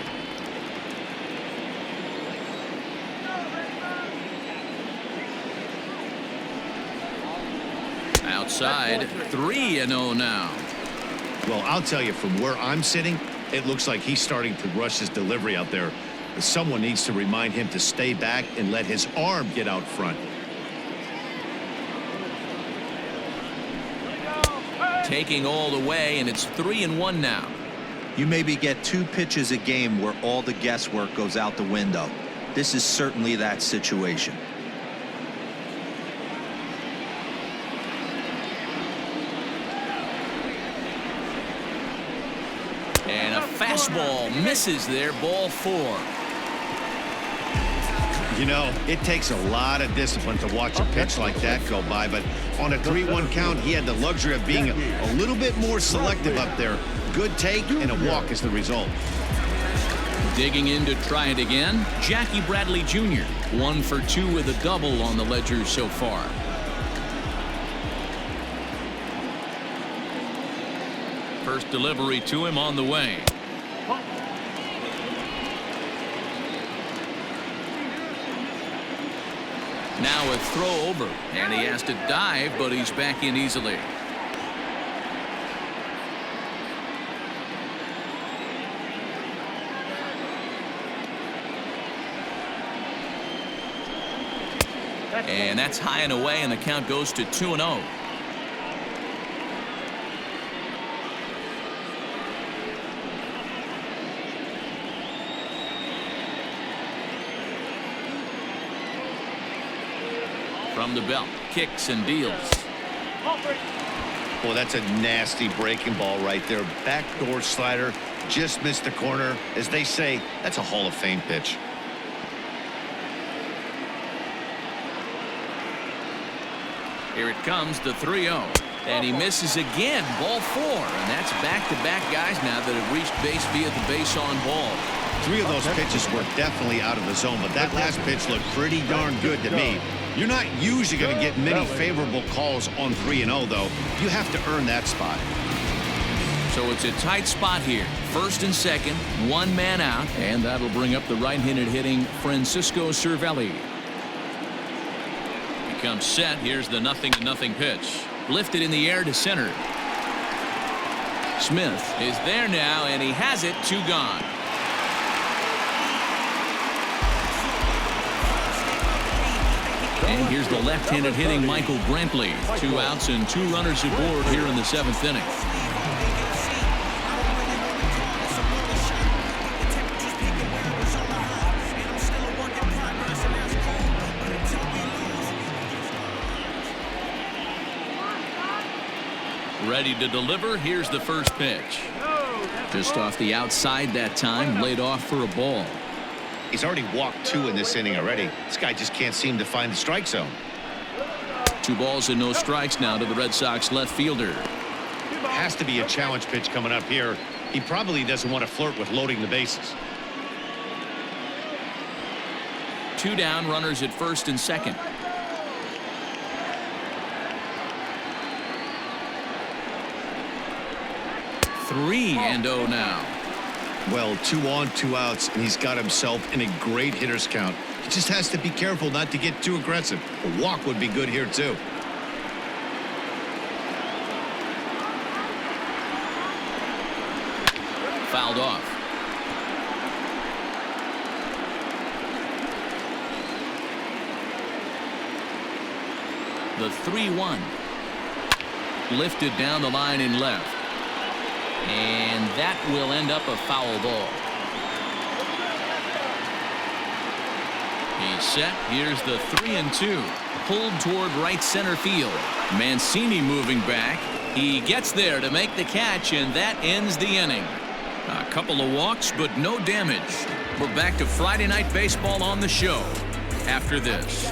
Outside, 3-0 now. Well, I'll tell you, from where I'm sitting, it looks like he's starting to rush his delivery out there. Someone needs to remind him to stay back and let his arm get out front. Taking all the way, and it's 3-1 now. You maybe get 2 pitches a game where all the guesswork goes out the window. This is certainly that situation. And a fastball misses there, ball 4. You know, it takes a lot of discipline to watch a pitch like that go by, but on a 3-1 count, he had the luxury of being a little bit more selective up there. Good take and a walk is the result. Digging in to try it again, Jackie Bradley Jr. 1 for 2 with a double on the ledger so far. First delivery to him on the way. Now a throw over, and he has to dive, but he's back in easily. And that's high and away, and the count goes to 2-0. From the belt, kicks and deals. Well, that's a nasty breaking ball right there. Backdoor slider, just missed the corner. As they say, that's a Hall of Fame pitch. Here it comes, the 3-0. And he misses again, ball 4. And that's back-to-back guys now that have reached base via the base on ball. 3 of those pitches were definitely out of the zone, but that last pitch looked pretty darn good to me. You're not usually going to get many favorable calls on 3-0, though. You have to earn that spot. So it's a tight spot here. First and second, 1 man out, and that'll bring up the right-handed hitting Francisco Cervelli. He comes set. Here's the 0-0 pitch. Lifted in the air to center. Smith is there now, and he has it. 2 gone. And here's the left-handed hitting Michael Brantley. 2 outs and 2 runners aboard here in the 7th inning. Ready to deliver. Here's the first pitch. Just off the outside that time, laid off for a ball. He's already walked 2 in this inning already. This guy just can't seem to find the strike zone. 2 balls and no strikes now to the Red Sox left fielder. Has to be a challenge pitch coming up here. He probably doesn't want to flirt with loading the bases. 2 down, runners at first and second. Three and 0 now. Well, 2 on, 2 outs, and he's got himself in a great hitter's count. He just has to be careful not to get too aggressive. A walk would be good here, too. Fouled off. The 3-1. Lifted down the line in left. And that will end up a foul ball. He's set. Here's the 3-2. Pulled toward right center field. Mancini moving back. He gets there to make the catch, and that ends the inning. A couple of walks, but no damage. We're back to Friday Night Baseball on the show after this.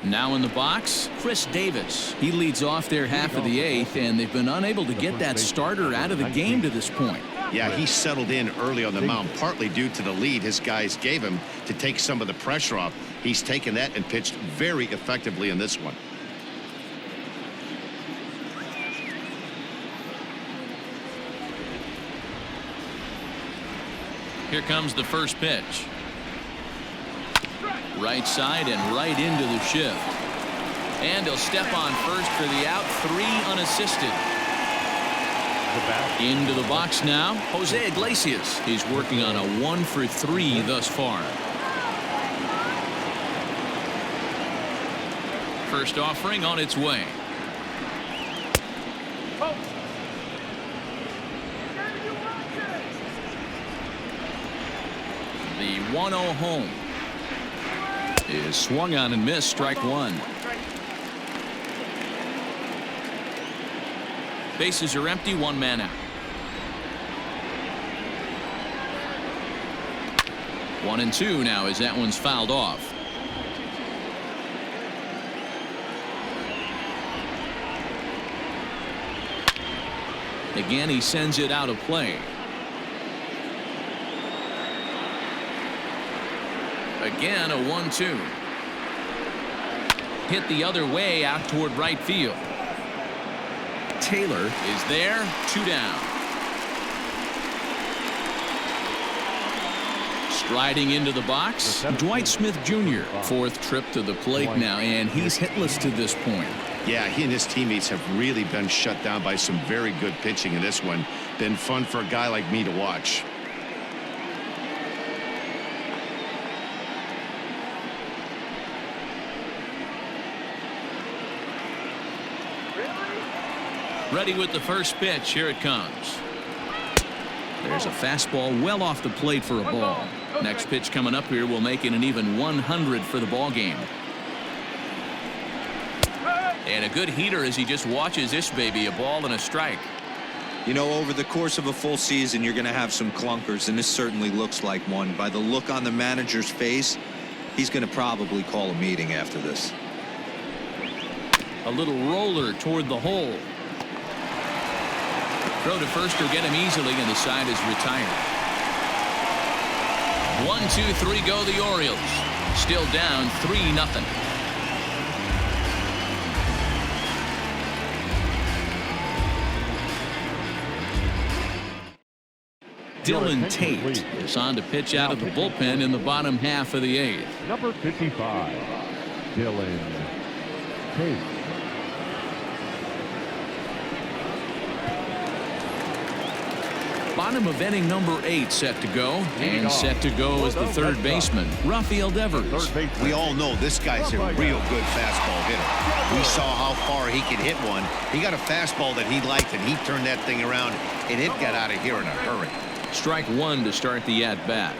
Now in the box, Chris Davis. He leads off their half of the eighth, and they've been unable to get that starter out of the game to this point. Yeah, he settled in early on the mound, partly due to the lead his guys gave him to take some of the pressure off. He's taken that and pitched very effectively in this one. Here comes the first pitch. Right side and right into the shift. And he'll step on first for the out. 3 unassisted. Into the box now, Jose Iglesias. He's working on a 1-for-3 thus far. First offering on its way. The 1-0 home is swung on and missed. Strike one. Bases are empty. 1 man out. 1-2 now as that one's fouled off. Again, he sends it out of play. Again, a 1-2. Hit the other way out toward right field. Taylor is there. 2 down. Striding into the box, Dwight Smith Jr. 4th trip to the plate now, and he's hitless to this point. Yeah, he and his teammates have really been shut down by some very good pitching in this one. Been fun for a guy like me to watch. Ready with the first pitch. Here it comes. There's a fastball well off the plate for a ball. Next pitch coming up here will make it an even 100 for the ball game. And a good heater as he just watches this baby. A ball and a strike. You know, over the course of a full season, you're going to have some clunkers, and this certainly looks like one. By the look on the manager's face, he's going to probably call a meeting after this. A little roller toward the hole. Throw to first will get him easily, and the side is retired. 1-2-3 go the Orioles. Still down 3-0. Dylan Tate is on to pitch out of the bullpen in the bottom half of the 8th. Number 55, Dylan Tate. Bottom of inning number 8 set to go, and set to go is the third baseman, RAFAEL Devers. We all know this guy's a real good fastball hitter. We saw how far he could hit one. He got a fastball that he liked, and he turned that thing around, and it got out of here in a hurry. Strike one to start the at-bat.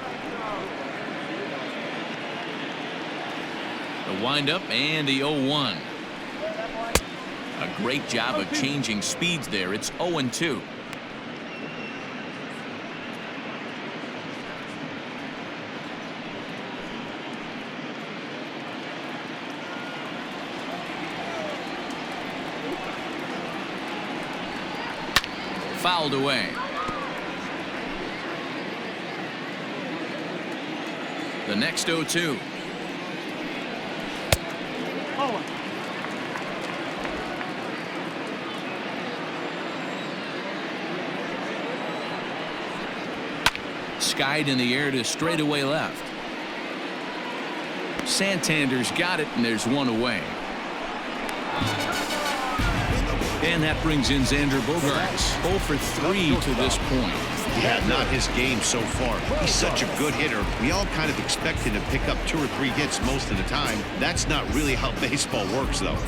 The windup and the 0-1. A great job of changing speeds there. It's 0-2. Fouled away. The next 0-2. Skied in the air to straightaway left. Santander's got it, and there's one away. And that brings in Xander Bogaerts. 0 for 3 to this point. Yeah, not his game so far. He's such a good hitter. We all kind of expect him to pick up 2 or 3 hits most of the time. That's not really how baseball works, though.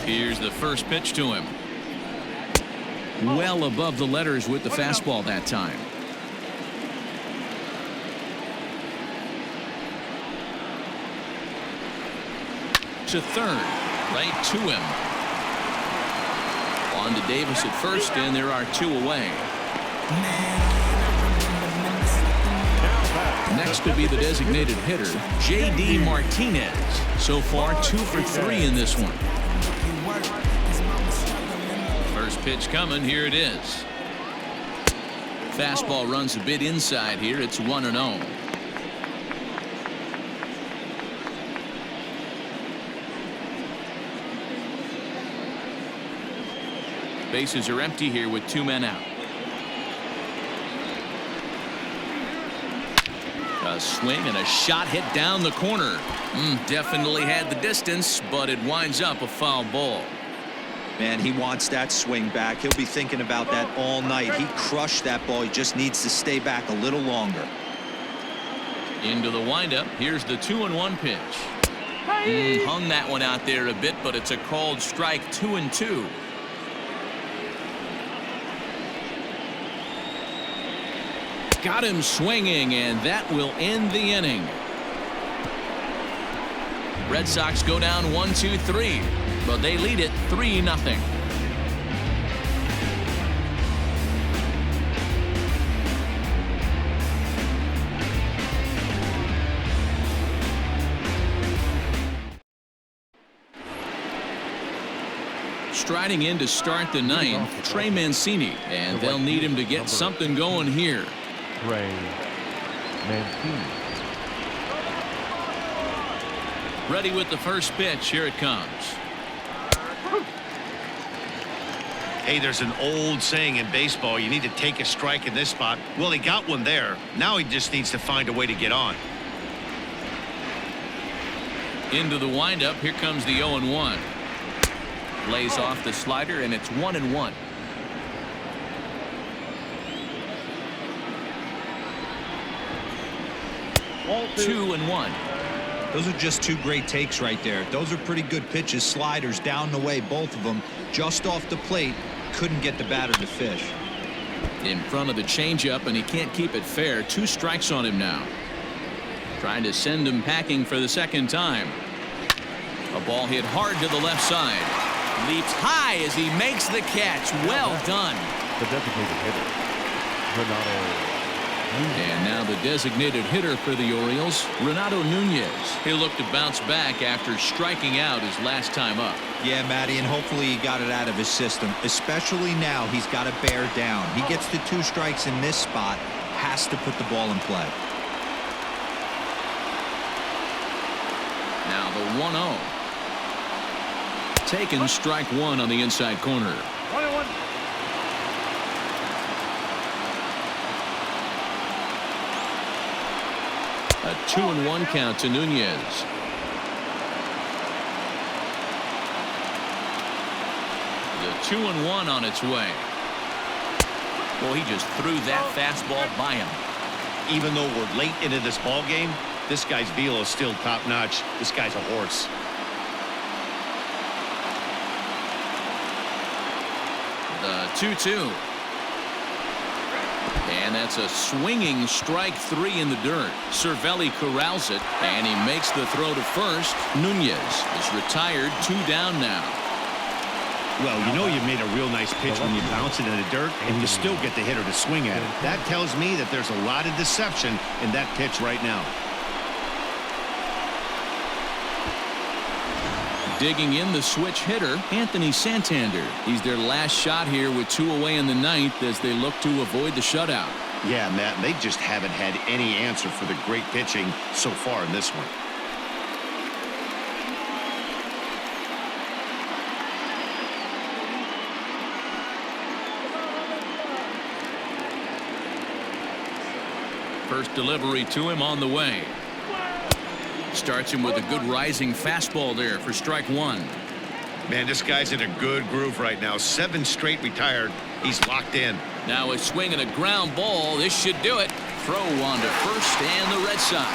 Here's the first pitch to him. Well above the letters with the fastball that time. To third, right to him. On to Davis at first, and there are 2 away. Next could be the designated hitter, J.D. Martinez. So far, 2 for 3 in this one. First pitch coming. Here it is. Fastball runs a bit inside here. It's 1-0. Bases are empty here with 2 men out. A swing and a shot hit down the corner. Definitely had the distance, but it winds up a foul ball. Man, he wants that swing back. He'll be thinking about that all night. He crushed that ball. He just needs to stay back a little longer. Into the windup. Here's the 2-1 pitch. Hung that one out there a bit, but it's a called strike. 2-2. Got him swinging, and that will end the inning. Red Sox go down 1-2-3, but they lead it 3-0. Striding in to start the ninth, Trey Mancini, and they'll need him to get something going here. Trey Mancini. Ready with the first pitch. Here it comes. Hey, there's an old saying in baseball, you need to take a strike in this spot. Well, he got one there. Now he just needs to find a way to get on. Into the windup. Here comes the 0-1. Lays off the slider, and it's 1-1. All 2-1. Those are just 2 great takes right there. Those are pretty good pitches. Sliders down the way, both of them. Just off the plate. Couldn't get the batter to fish. In front of the changeup, and he can't keep it fair. 2 strikes on him now. Trying to send him packing for the second time. A ball hit hard to the left side. Leaps high as he makes the catch. Well done. The designated hitter, Renato. And now the designated hitter for the Orioles, Renato Nunez. He'll look to bounce back after striking out his last time up. Yeah, Matty, and hopefully he got it out of his system. Especially now, he's got to bear down. He gets the 2 strikes in this spot, has to put the ball in play. Now the 1-0. Taken strike 1 on the inside corner. 1-1. A 2-1 count to Nunez. The 2-1 on its way. Well, he just threw that fastball by him. Even though we're late into this ball game, this guy's velo is still top notch. This guy's a horse. The 2-2. And that's a swinging strike 3 in the dirt. Cervelli corrals it, and he makes the throw to first. Nunez is retired, 2 down now. Well, you know you made a real nice pitch when you bounce it in the dirt and you still get the hitter to swing at it. That tells me that there's a lot of deception in that pitch right now. Digging in the switch hitter, Anthony Santander. He's their last shot here with 2 away in the ninth as they look to avoid the shutout. Yeah, Matt, they just haven't had any answer for the great pitching so far in this one. First delivery to him on the way. Starts him with a good rising fastball there for strike 1. Man, this guy's in a good groove right now. 7 straight retired. He's locked in. Now a swing and a ground ball. This should do it. Throw on to first, and the Red Sox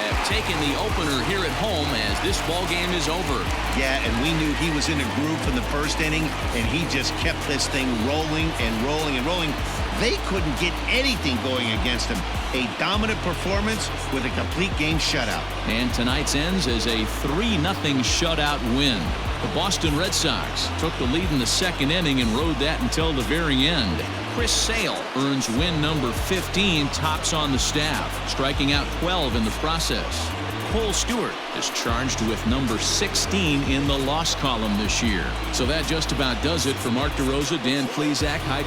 have taken the opener here at home as this ball game is over. Yeah, and we knew he was in a groove from the first inning, and he just kept this thing rolling and rolling and rolling. They couldn't get anything going against him. A dominant performance with a complete game shutout. And tonight's ends as a 3-0 shutout win. The Boston Red Sox took the lead in the second inning and rode that until the very end. Chris Sale earns win number 15, tops on the staff, striking out 12 in the process. Cole Stewart is charged with number 16 in the loss column this year. So that just about does it for Mark DeRosa, Dan Plesac, Heidi